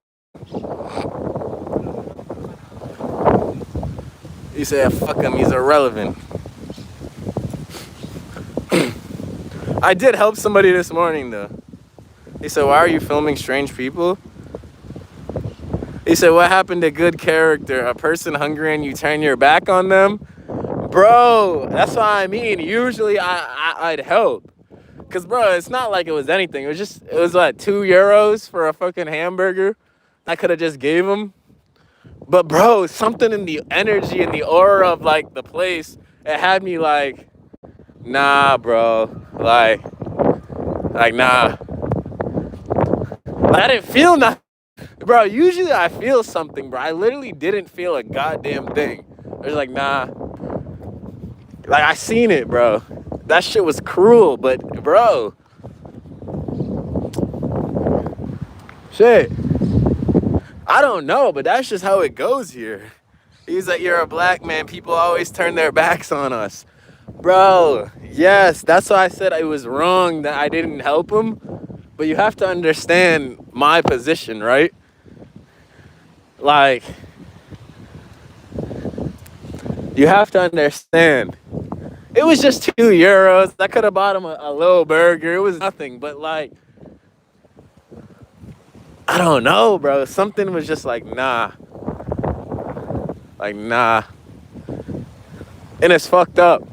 You say, fuck him, he's irrelevant. I did help somebody this morning, though. He said, why are you filming strange people? He said, what happened to good character? A person hungry and you turn your back on them? Bro, that's what I mean. Usually I'd help. Because, bro, it's not like it was anything. It was like €2 for a fucking hamburger. I could have just gave him. But, bro, something in the energy and the aura of, like, the place, it had me like, nah, bro. Like, nah. I didn't feel nothing. Bro, usually I feel something, bro. I literally didn't feel a goddamn thing. I was like, nah. Like, I seen it, bro. That shit was cruel, but, bro. Shit. I don't know, but that's just how it goes here. He's like, you're a black man. People always turn their backs on us. Bro, yes, that's why I said it was wrong that I didn't help him. But you have to understand my position, right? Like, you have to understand. It was just €2. I could have bought him a little burger. It was nothing, but like, I don't know, bro. Something was just like, nah. Like, nah. And it's fucked up.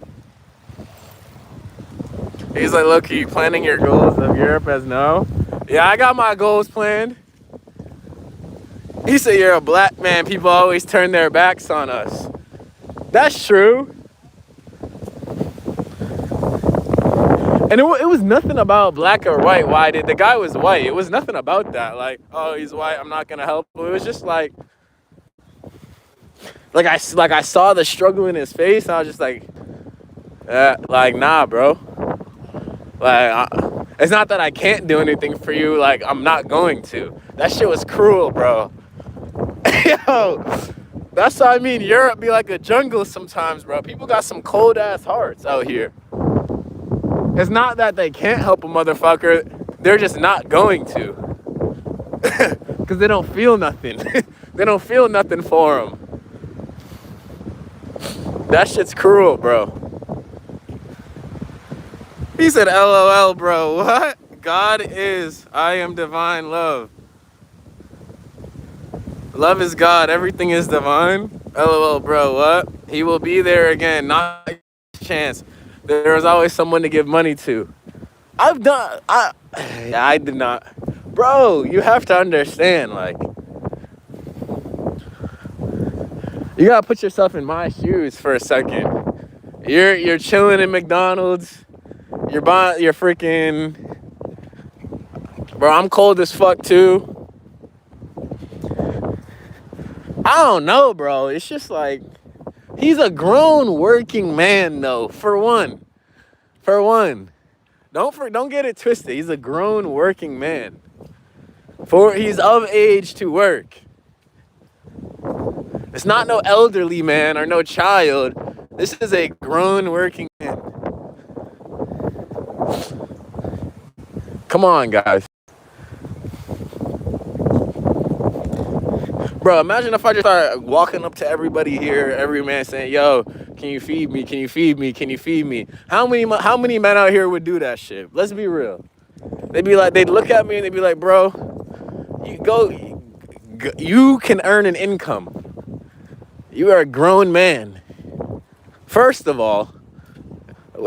He's like, look, are you planning your goals of Europe as no? Yeah, I got my goals planned. He said, you're a black man. People always turn their backs on us. That's true. And it was nothing about black or white. Why did the guy was white? It was nothing about that. Like, oh, he's white, I'm not gonna help him. It was just like I saw the struggle in his face, and I was just like, nah, bro. It's not that I can't do anything for you. Like, I'm not going to. That shit was cruel, bro. Yo, that's what I mean. Europe be like a jungle sometimes, bro. People got some cold ass hearts out here. It's not that they can't help a motherfucker. They're just not going to. Because they don't feel nothing. They don't feel nothing for them. That shit's cruel, bro. He said, LOL, bro. What? God is, I am divine love. Love is God. Everything is divine. LOL, bro. What? He will be there again. Not a chance. There is always someone to give money to. I did not. Bro, you have to understand, like, you gotta put yourself in my shoes for a second. You're chilling in McDonald's. You're freaking, bro, I'm cold as fuck too. I don't know, bro. It's just like, he's a grown working man though, for one. Don't get it twisted. He's a grown working man. He's of age to work. It's not no elderly man or no child. This is a grown working man. Come on, guys. Bro, imagine if I just start walking up to everybody here, every man saying, yo, can you feed me? Can you feed me? Can you feed me? How many men out here would do that shit? Let's be real. They'd look at me and they'd be like, bro, you can earn an income. You are a grown man. First of all,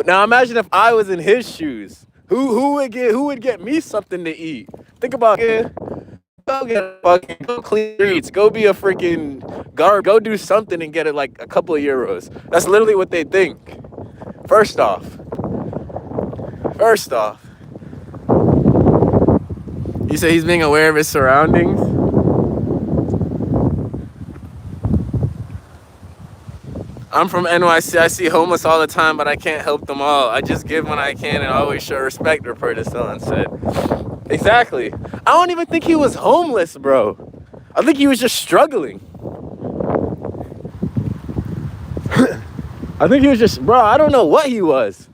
now imagine if I was in his shoes. Who would get me something to eat? Think about it. Go clean streets. Go be a freaking guard. Go do something and get it like a couple of euros. That's literally what they think. First off. You say he's being aware of his surroundings? I'm from NYC. I see homeless all the time, but I can't help them all. I just give when I can and always show respect, Roberta Stone said. Exactly. I don't even think he was homeless, bro. I think he was just struggling. I think he was just, bro, I don't know what he was.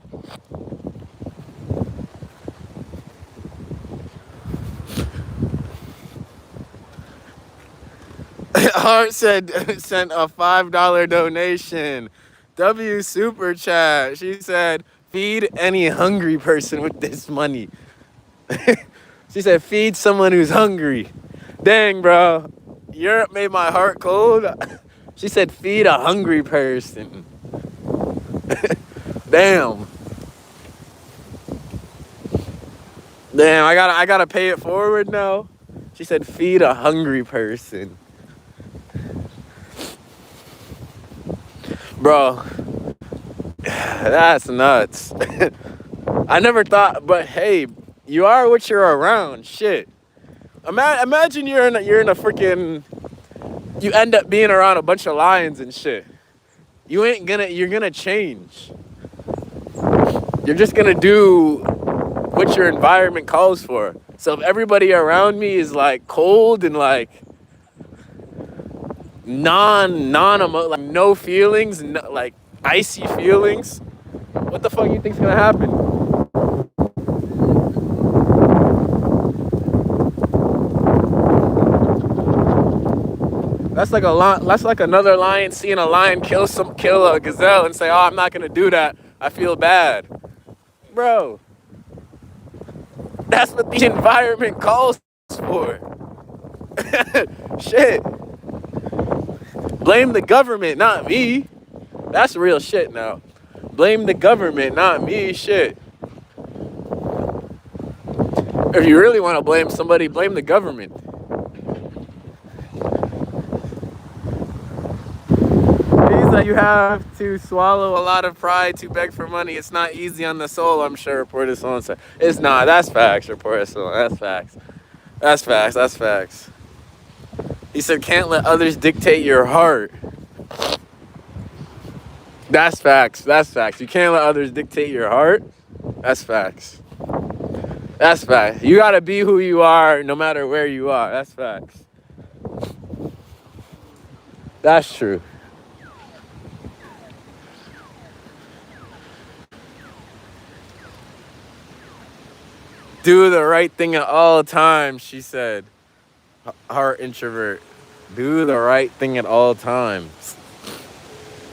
Hart sent a $5 donation. W super chat. She said, feed any hungry person with this money. She said, feed someone who's hungry. Dang, bro. Europe made my heart cold. She said, feed a hungry person. Damn. I gotta pay it forward now. She said, feed a hungry person. Bro, that's nuts. I never thought, but hey, you are what you're around. Shit. Imagine you're in a freaking, you end up being around a bunch of lions and shit. You're gonna change. You're just gonna do what your environment calls for. So if everybody around me is like cold and like like no feelings, like icy feelings, what the fuck you think's gonna happen? That's like another lion seeing a lion kill a gazelle and say, oh, I'm not gonna do that. I feel bad. Bro, that's what the environment calls for. Shit. Blame the government, not me. That's real shit now. Blame the government, not me. Shit. If you really want to blame somebody, blame the government. He's that you have to swallow a lot of pride to beg for money. It's not easy on the soul, I'm sure, reported someone said. It's not. That's facts, reported someone. That's facts. That's facts. That's facts. He said, can't let others dictate your heart. That's facts. That's facts. You can't let others dictate your heart. That's facts. That's facts. You gotta be who you are no matter where you are. That's facts. That's true. Do the right thing at all times, she said. Heart introvert. Do the right thing at all times.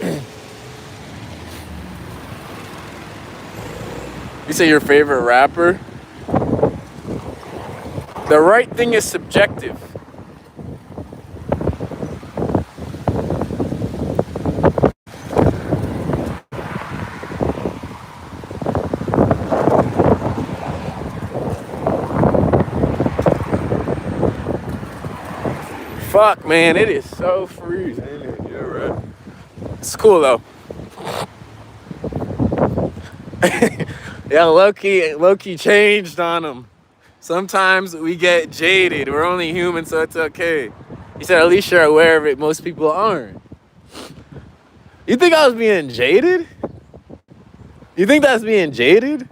You say your favorite rapper? The right thing is subjective. Fuck, man, it is so freezing. Yeah, right. It's cool though. Yeah, low-key changed on him. Sometimes we get jaded. We're only human, so it's okay. He said, at least you're aware of it. Most people aren't. You think I was being jaded? You think that's being jaded?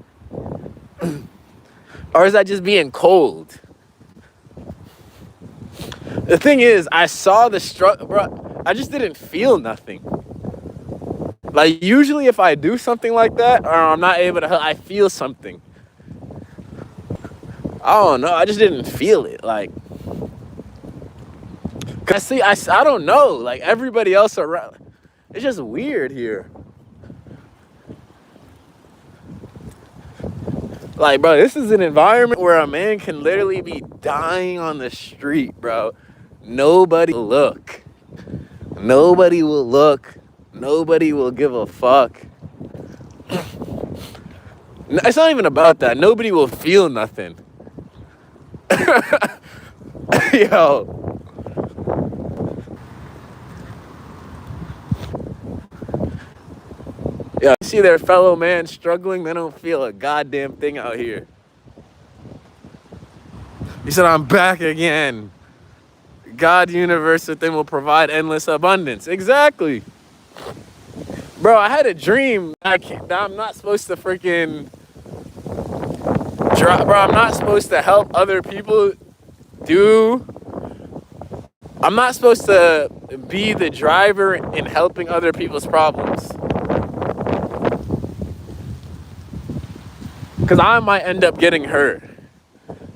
Or is that just being cold? The thing is, I saw the struggle, bro. I just didn't feel nothing. Like, usually if I do something like that, or I'm not able to help, I feel something. I don't know. I just didn't feel it. Like, cause see, I don't know. Like, everybody else around, it's just weird here. Like, bro, this is an environment where a man can literally be dying on the street, bro. Nobody will look. Nobody will look. Nobody will give a fuck. It's not even about that. Nobody will feel nothing. Yo. Yeah, you see their fellow man struggling, they don't feel a goddamn thing out here. He said, I'm back again. God, universe within will provide endless abundance. Exactly. Bro, I had a dream that I'm not supposed to freaking bro, I'm not supposed to help other people I'm not supposed to be the driver in helping other people's problems. Because I might end up getting hurt.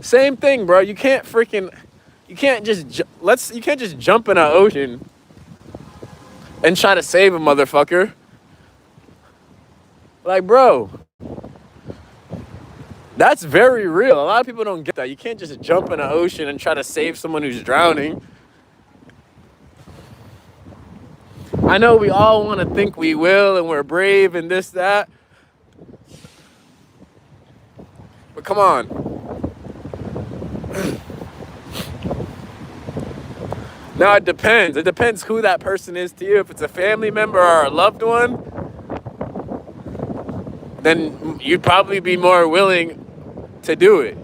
Same thing, bro. You can't just jump in an ocean and try to save a motherfucker. Like, bro, that's very real. A lot of people don't get that. You can't just jump in an ocean and try to save someone who's drowning. I know we all want to think we will and we're brave and this, that. But come on. Now it depends. It depends who that person is to you. If it's a family member or a loved one, then you'd probably be more willing to do it.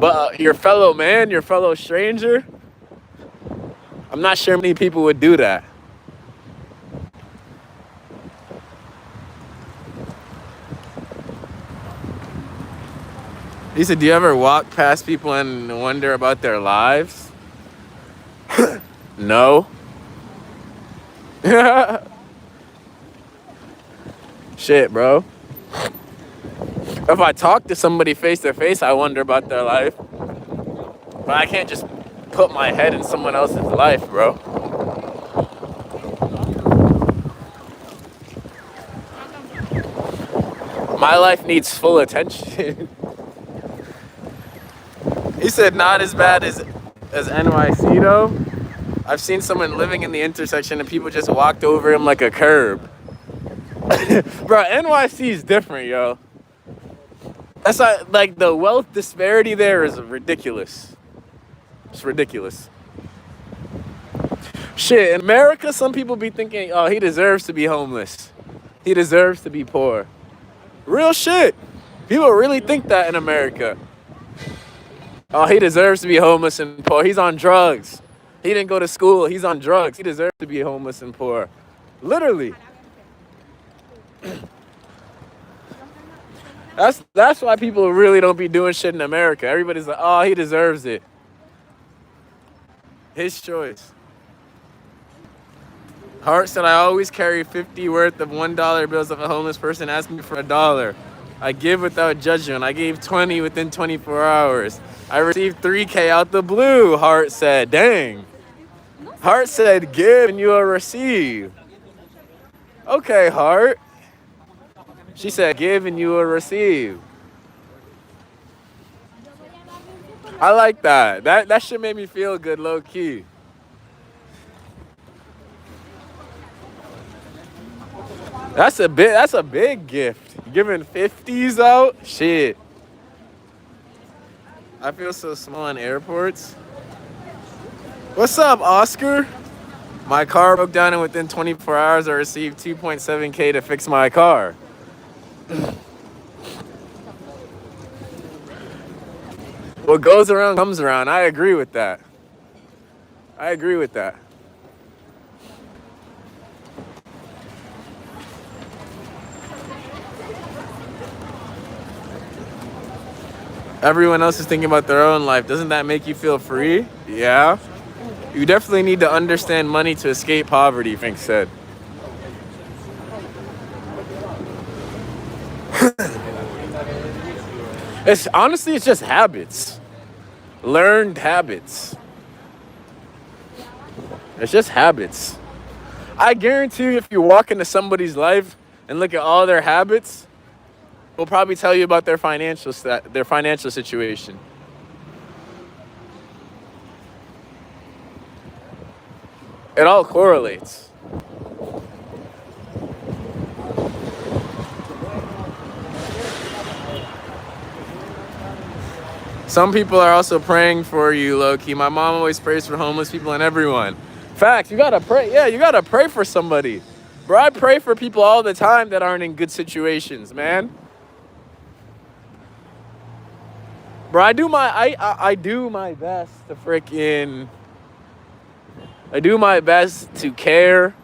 But your fellow man, your fellow stranger, I'm not sure many people would do that. He said, do you ever walk past people and wonder about their lives? No. Shit, bro. If I talk to somebody face to face, I wonder about their life. But I can't just put my head in someone else's life, bro. My life needs full attention. He said not as bad as NYC though. I've seen someone living in the intersection and people just walked over him like a curb. Bro, NYC is different, yo. That's not, like, the wealth disparity there is ridiculous. It's ridiculous. Shit, in America, some people be thinking, oh, he deserves to be homeless. He deserves to be poor. Real shit. People really think that in America. Oh, he deserves to be homeless and poor. He's on drugs. He didn't go to school. He's on drugs. He deserves to be homeless and poor. Literally. That's why people really don't be doing shit in America. Everybody's like, oh, he deserves it. His choice. Hart said, I always carry 50 worth of $1 bills if a homeless person asks me for $1. I give without judgment. I gave 20 within 24 hours. I received 3K out the blue, Hart said. Dang. Hart said, give and you will receive. Okay, Hart. She said, give and you will receive. I like that. That shit made me feel good, low key. That's a big gift. Giving 50s out? Shit. I feel so small in airports. What's up, Oscar? My car broke down and within 24 hours I received 2.7K to fix my car. What goes around comes around. I agree with that. I agree with that. Everyone else is thinking about their own life. Doesn't that make you feel free? Yeah. You definitely need to understand money to escape poverty, Frank said. It's just habits. Learned habits. It's just habits. I guarantee you if you walk into somebody's life and look at all their habits, they'll probably tell you about their financial situation. It all correlates. Some people are also praying for you, low-key. My mom always prays for homeless people and everyone. Facts, you gotta pray. Yeah, you gotta pray for somebody. Bro, I pray for people all the time that aren't in good situations, man. Bro, I do my best to freaking... I do my best to care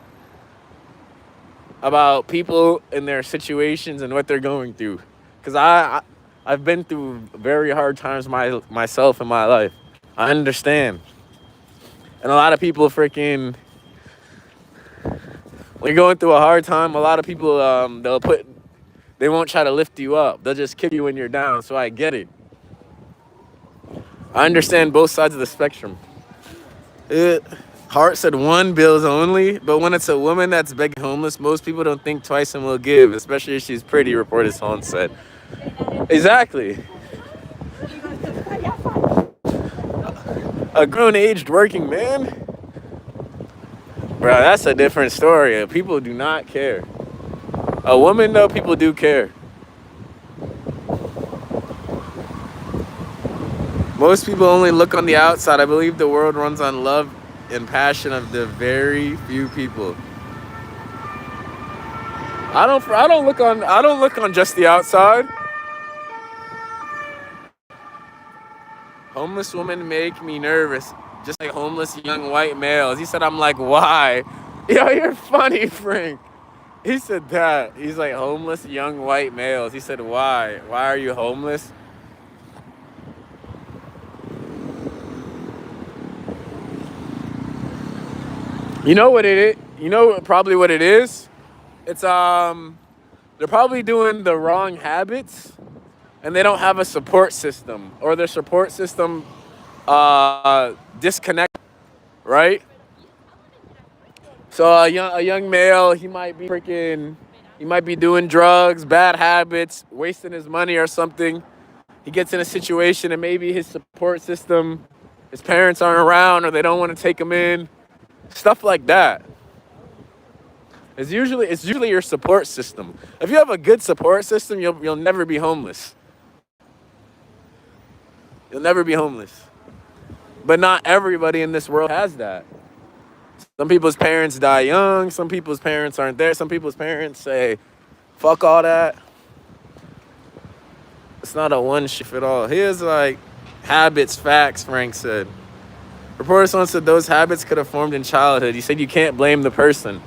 about people and their situations and what they're going through. Because I've been through very hard times myself in my life. I understand. And a lot of people freaking... When you're going through a hard time, a lot of people, they won't try to lift you up. They'll just kick you when you're down, so I get it. I understand both sides of the spectrum. Hart said one bills only, but when it's a woman that's begging homeless, most people don't think twice and will give, especially if she's pretty, reporter Sloan said. Exactly. A grown aged working man? Bro, that's a different story. People do not care. A woman, though, people do care. Most people only look on the outside. I believe the world runs on love and passion of the very few people. I don't look on just the outside. Homeless women make me nervous, just like homeless young white males. He said, I'm like, why? Yo, you're funny, Frank. He said that. He's like, homeless young white males. He said, why? Why are you homeless? You know what it is? You know probably what it is? It's they're probably doing the wrong habits and they don't have a support system, or their support system disconnect, right? So a young male, he might be doing drugs, bad habits, wasting his money or something. He gets in a situation and maybe his support system, his parents aren't around or they don't want to take him in. Stuff like that. It's usually your support system. If you have a good support system, you'll never be homeless. You'll never be homeless. But not everybody in this world has that. Some people's parents die young. Some people's parents aren't there. Some people's parents say, fuck all that. It's not a one shit fit all. Here's like habits, facts, Frank said. Reporter once said those habits could have formed in childhood. He said you can't blame the person.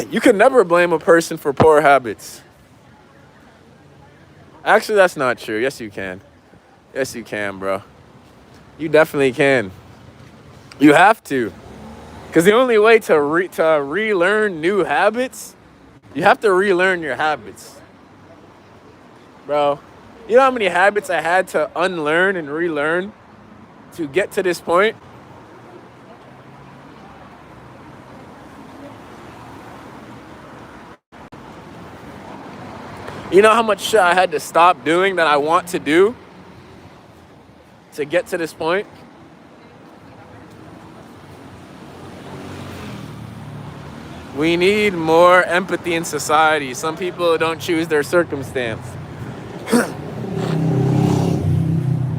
You can never blame a person for poor habits. Actually, that's not true. Yes, you can. Yes, you can, bro. You definitely can. You have to. Because the only way to relearn new habits, you have to relearn your habits. Bro, you know how many habits I had to unlearn and relearn to get to this point? You know how much shit I had to stop doing that I want to do to get to this point? We need more empathy in society. Some people don't choose their circumstance.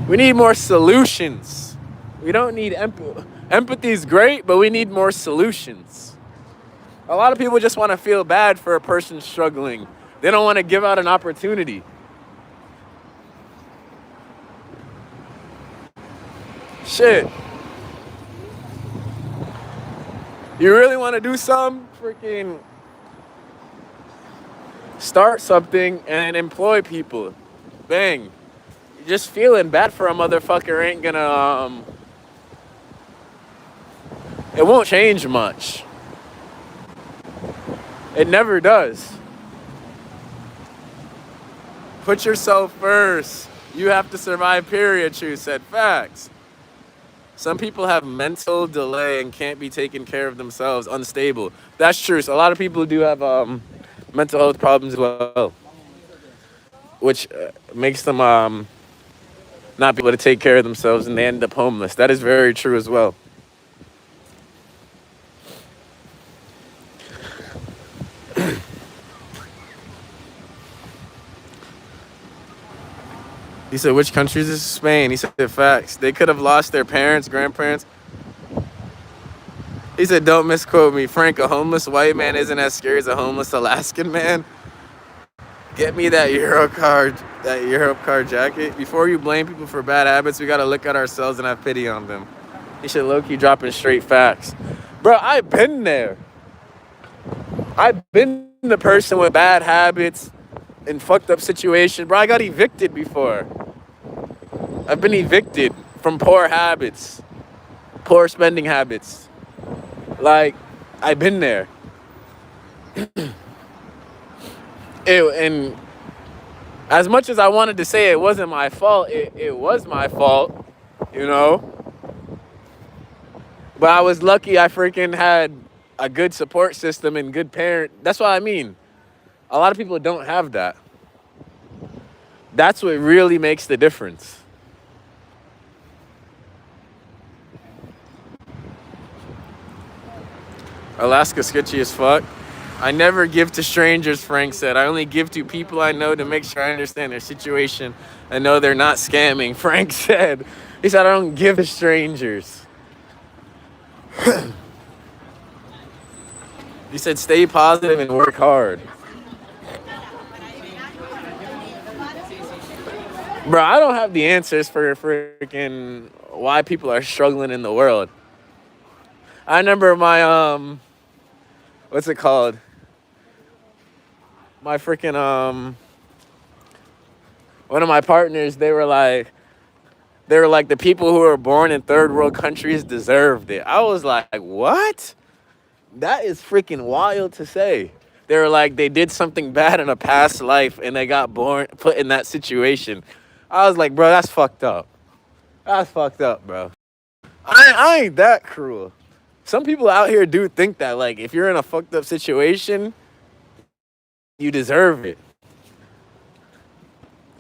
We need more solutions. We don't need empathy. Empathy is great, but we need more solutions. A lot of people just want to feel bad for a person struggling. They don't want to give out an opportunity. Shit. You really want to do something? Freaking start something and employ people. Bang. Just feeling bad for a motherfucker ain't gonna, it won't change much. It never does. Put yourself first. You have to survive, period, True said. Facts. Some people have mental delay and can't be taking care of themselves, unstable. That's true. So a lot of people do have mental health problems as well, which makes them not be able to take care of themselves, and they end up homeless. That is very true as well. He said, which country is this? Spain. He said, facts. They could have lost their parents, grandparents. He said, don't misquote me. Frank, a homeless white man isn't as scary as a homeless Alaskan man. Get me that Europe car jacket. Before you blame people for bad habits, we got to look at ourselves and have pity on them. He should low-key dropping straight facts. Bro, I've been there. I've been the person with bad habits in fucked up situations. Bro, I got evicted before. I've been evicted from poor habits, poor spending habits. Like, I've been there. And as much as I wanted to say it wasn't my fault, it was my fault, you know? But I was lucky I freaking had a good support system and good parent. That's what I mean. A lot of people don't have that. That's what really makes the difference. Alaska sketchy as fuck. I never give to strangers, Frank said. I only give to people I know to make sure I understand their situation and know they're not scamming, Frank said. He said, I don't give to strangers. He said, stay positive and work hard. Bro, I don't have the answers for freaking why people are struggling in the world. I remember my, what's it called? My freaking, one of my partners, they were like, the people who were born in third world countries deserved it. I was like, what? That is freaking wild to say. They were like, they did something bad in a past life and they got put in that situation. I was like, bro, that's fucked up. That's fucked up, bro. I ain't that cruel. Some people out here do think that, like, if you're in a fucked up situation, you deserve it.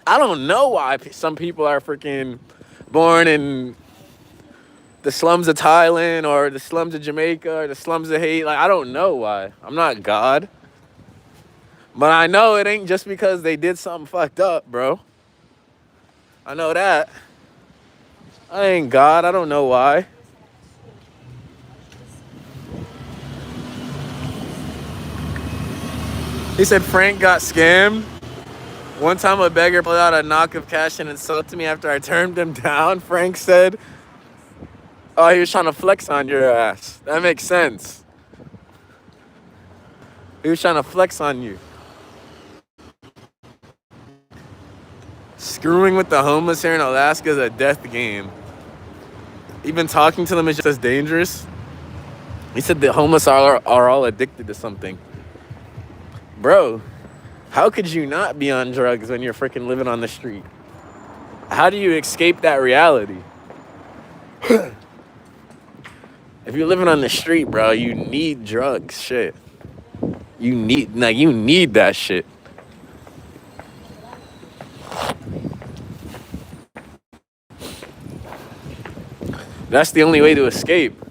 I don't know why some people are freaking born in the slums of Thailand or the slums of Jamaica or the slums of Haiti. Like, I don't know why. I'm not God. But I know it ain't just because they did something fucked up, bro. I know that. I ain't God. I don't know why. He said Frank got scammed. One time a beggar pulled out a knock of cash and insulted me after I turned him down. Frank said, oh, he was trying to flex on your ass. That makes sense. He was trying to flex on you. Screwing with the homeless here in Alaska is a death game. Even talking to them is just as dangerous. He said the homeless are all addicted to something. Bro, how could you not be on drugs when you're freaking living on the street? How do you escape that reality? If you're living on the street, bro, you need drugs, shit. You need that shit. That's the only way to escape.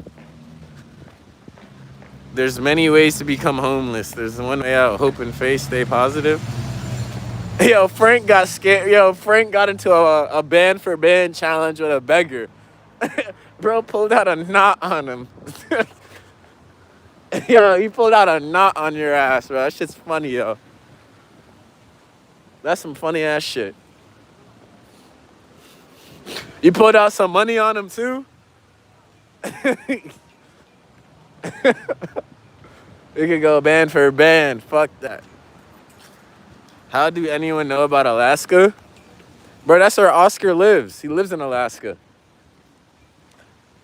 There's many ways to become homeless. There's one way out. Hope and faith. Stay positive. Yo, Frank got scared. Yo, Frank got into a band for band challenge with a beggar. Bro pulled out a knot on him. Yo, he pulled out a knot on your ass, bro. That shit's funny, yo. That's some funny ass shit. You pulled out some money on him too? We could go band for band. Fuck that. How do anyone know about Alaska? Bro, that's where Oscar lives. He lives in Alaska.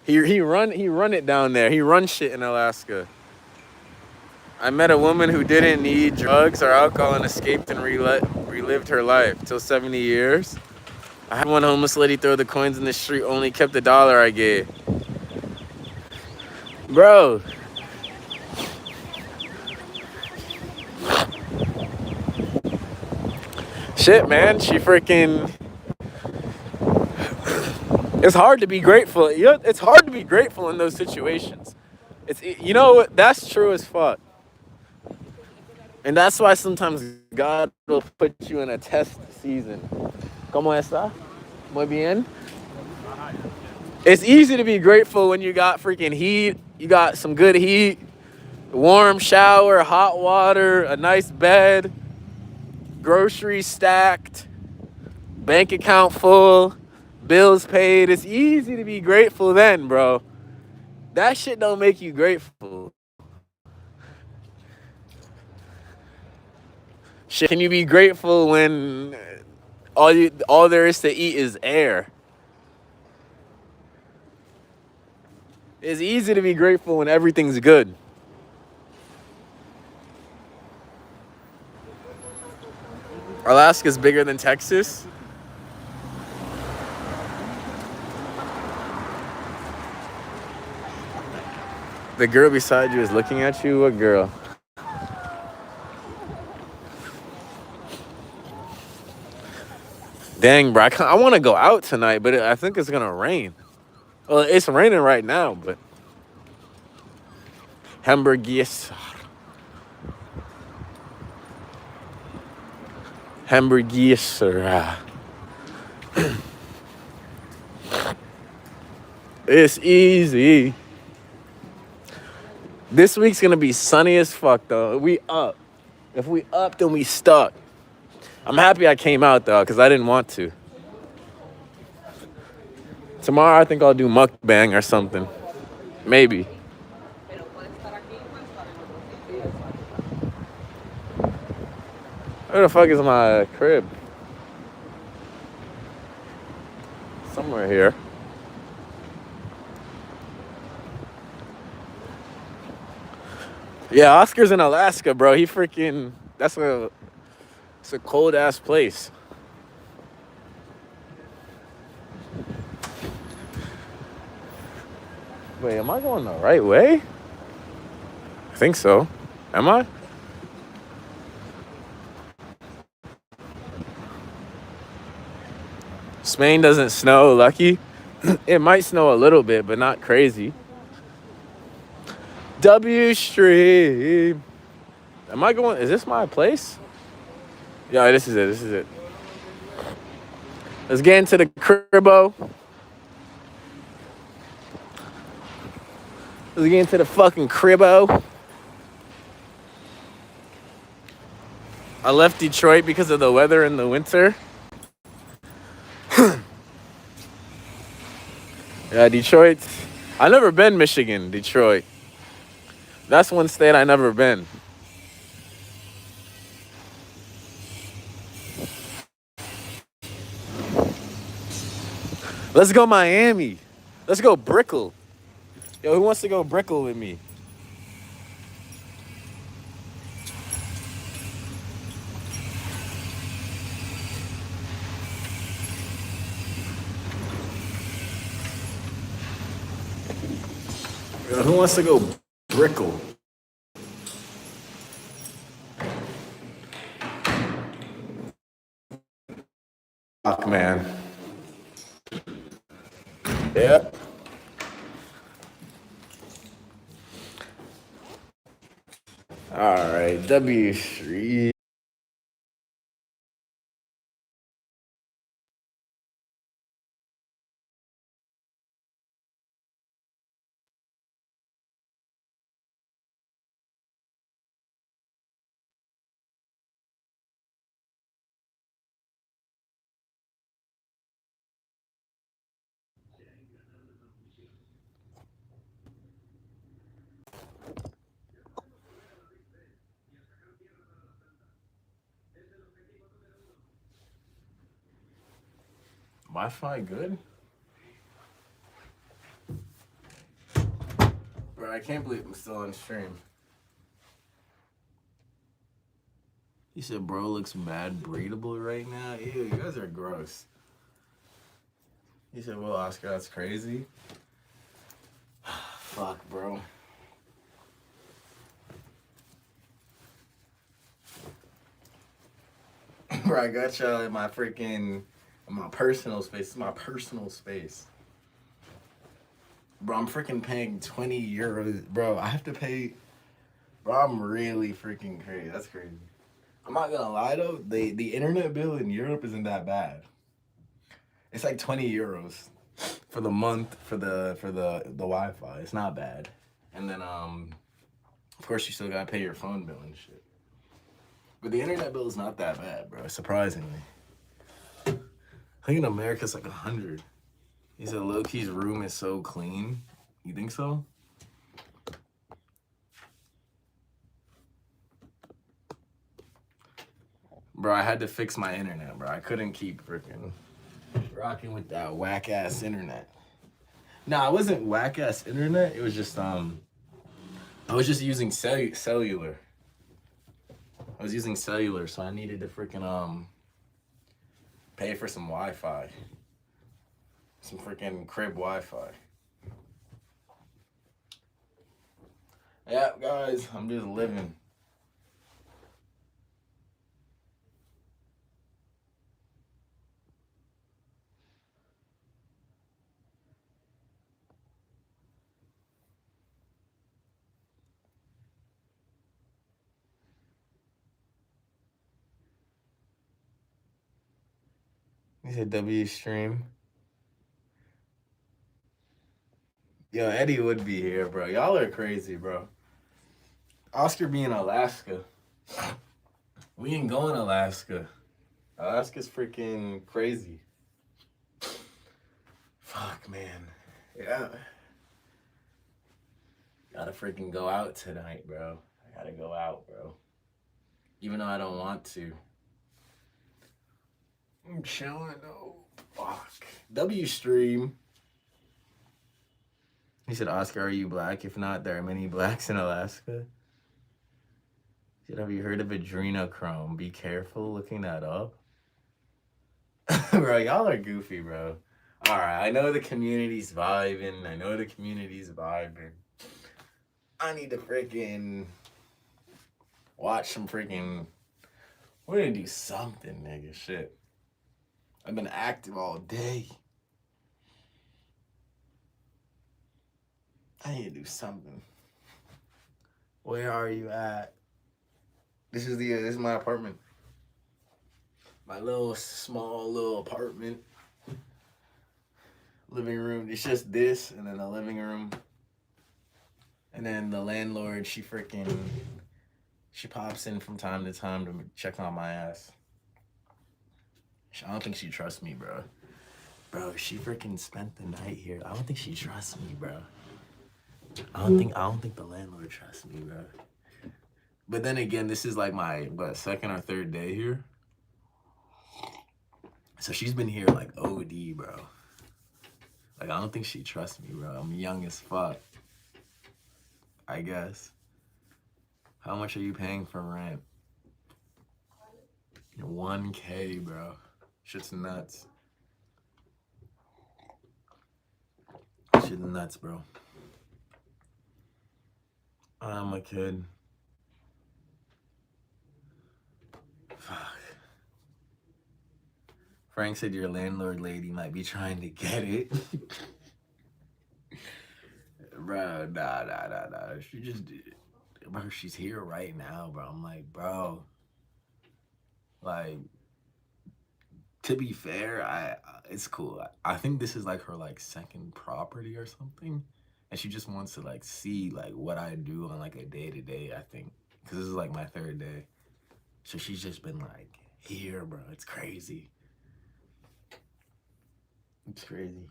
He run it down there. He runs shit in Alaska. I met a woman who didn't need drugs or alcohol and escaped and relived her life till 70 years. I had one homeless lady throw the coins in the street, only kept the $1 I gave. Bro. Shit, man. She freaking... It's hard to be grateful. It's hard to be grateful in those situations. You know what? That's true as fuck. And that's why sometimes God will put you in a test season. ¿Cómo está? Muy bien. It's easy to be grateful when you got freaking heat. You got some good heat, warm shower, hot water, a nice bed, groceries stacked, bank account full, bills paid. It's easy to be grateful then, bro. That shit don't make you grateful. Shit, can you be grateful when all there is to eat is air? It's easy to be grateful when everything's good. Alaska's bigger than Texas. The girl beside you is looking at you. What girl? Dang, bro. I want to go out tonight, but I think it's going to rain. Well, it's raining right now, but... Hamburguesa. Hamburguesa. It's easy. This week's going to be sunny as fuck, though. We up. If we up, then we stuck. I'm happy I came out, though, because I didn't want to. Tomorrow, I think I'll do mukbang or something. Maybe. Where the fuck is my crib? Somewhere here. Yeah, Oscar's in Alaska, bro. He freaking... It's a cold-ass place. Wait, am I going the right way? I think so. Am I? Spain doesn't snow, lucky. It might snow a little bit, but not crazy. W Street. Am I going? Is this my place? Yeah, this is it. This is it. Let's get into the cribbo. Let's get into the fucking cribbo. I left Detroit because of the weather in the winter. Yeah, Detroit. I never been Michigan, Detroit. That's one state I never been. Let's go Miami. Let's go Brickell. Yo, who wants to go Brickell with me? Yo, who wants to go Brickell? Fuck, man. Yeah. All right, W3. Wi-Fi good? Bro, I can't believe I'm still on stream. He said, bro looks mad breedable right now. Ew, you guys are gross. He said, well, Oscar, that's crazy. Fuck, bro. Bro, I got y'all in my freaking, in my personal space. It's my personal space. Bro, I'm freaking paying 20 euros. Bro, I have to pay. Bro, I'm really freaking crazy. That's crazy. I'm not gonna lie though, the internet bill in Europe isn't that bad. It's like 20 euros for the month for the Wi-Fi. It's not bad. And then of course you still gotta pay your phone bill and shit. But the internet bill is not that bad, bro, surprisingly. I think in America it's like 100. He said low-key's room is so clean. You think so? Bro, I had to fix my internet, bro. I couldn't keep freaking rocking with that whack-ass internet. Nah, it wasn't whack-ass internet. It was just, I was just using cellular. I was using cellular, so I needed to freaking, pay for some Wi-Fi. Some freaking crib Wi-Fi. Yeah, guys, I'm just living. He said W stream. Yo, Eddie would be here, bro. Y'all are crazy, bro. Oscar be in Alaska. We ain't going to Alaska. Alaska's freaking crazy. Fuck, man. Yeah. Gotta freaking go out tonight, bro. I gotta go out, bro. Even though I don't want to. I'm chilling, though. Fuck. W stream. He said, Oscar, are you black? If not, there are many blacks in Alaska. He said, have you heard of adrenochrome? Be careful looking that up. Bro, y'all are goofy, bro. Alright, I know the community's vibing. I need to freaking watch some freaking. We're gonna do something, nigga. Shit. I've been active all day. I need to do something. Where are you at? This is my apartment. My little small little apartment. Living room. It's just this and then the living room. And then the landlord, she freaking
She pops in from time to time to check on my ass. I don't think she trusts me, bro. Bro, she freaking spent the night here. I don't think she trusts me, bro. I don't think the landlord trusts me, bro. But then again, this is like my second or third day here. So she's been here like OD, bro. Like I don't think she trusts me, bro. I'm young as fuck. I guess. How much are you paying for rent? 1K, bro. Shit's nuts. Shit's nuts, bro. I'm a kid. Fuck. Frank said your landlord lady might be trying to get it. Bro, nah. She just did. Bro, she's here right now, bro. I'm like, bro. Like, to be fair, it's cool. I think this is like her like second property or something, and she just wants to like see like what I do on like a day-to-day. I think because this is like my third day, so she's just been like here, bro. It's crazy. It's crazy.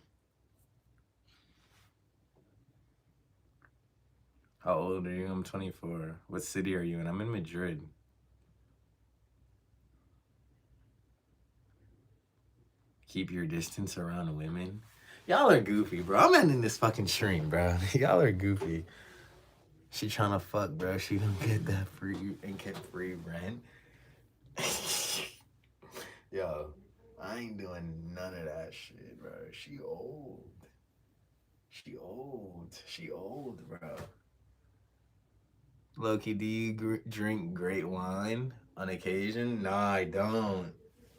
How old are you? I'm 24. What city are you in? I'm in Madrid. Keep your distance around women. Y'all are goofy, bro. I'm ending this fucking stream, bro. Y'all are goofy. She trying to fuck, bro. She don't get that free and get free rent. Yo, I ain't doing none of that shit, bro. She old. She old, bro. Loki, do you drink great wine on occasion? Nah, I don't.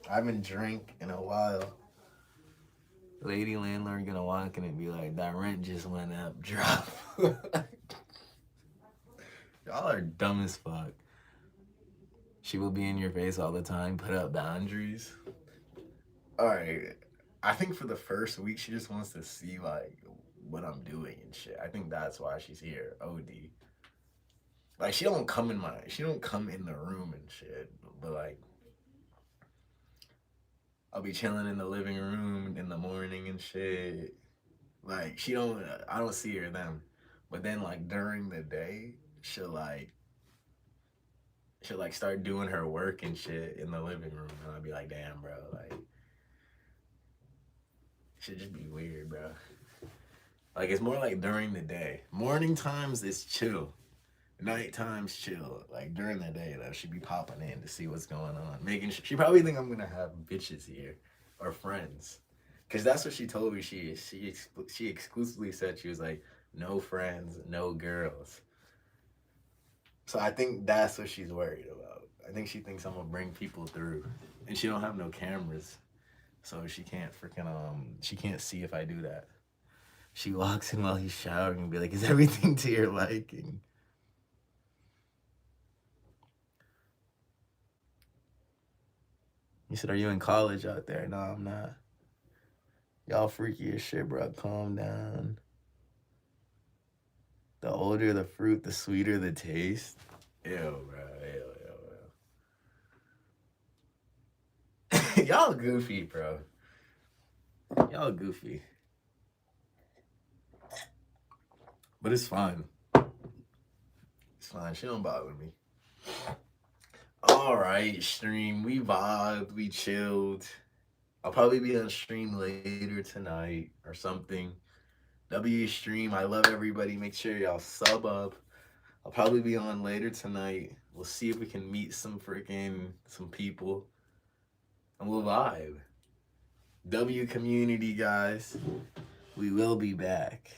I haven't drank in a while. Lady landlord gonna walk in and be like, that rent just went up, drop. Y'all are dumb as fuck. She will be in your face all the time, put up boundaries. Alright, I think for the first week, she just wants to see, like, what I'm doing and shit. I think that's why she's here, OD. Like, she don't come in the room and shit, but, like, I'll be chilling in the living room in the morning and shit. Like, I don't see her then. But then, like, during the day, she'll start doing her work and shit in the living room. And I'll be like, damn, bro, like, should just be weird, bro. Like, it's more like during the day. Morning times is chill. Night times chill. Like, during the day, though, she'd be popping in to see what's going on. She probably think I'm gonna have bitches here or friends. Because that's what she told me she is. She exclusively said she was like, no friends, no girls. So I think that's what she's worried about. I think she thinks I'm gonna bring people through. And she don't have no cameras. So she can't she can't see if I do that. She walks in while he's showering and be like, is everything to your liking? He said, are you in college out there? No, I'm not. Y'all freaky as shit, bro. Calm down. The older the fruit, the sweeter the taste. Ew, bro. Ew. Y'all goofy, bro. Y'all goofy. But it's fine. It's fine. She don't bother me. Alright, stream. We vibed. We chilled. I'll probably be on stream later tonight or something. W stream. I love everybody. Make sure y'all sub up. I'll probably be on later tonight. We'll see if we can meet some people. And we'll vibe. W community, guys. We will be back.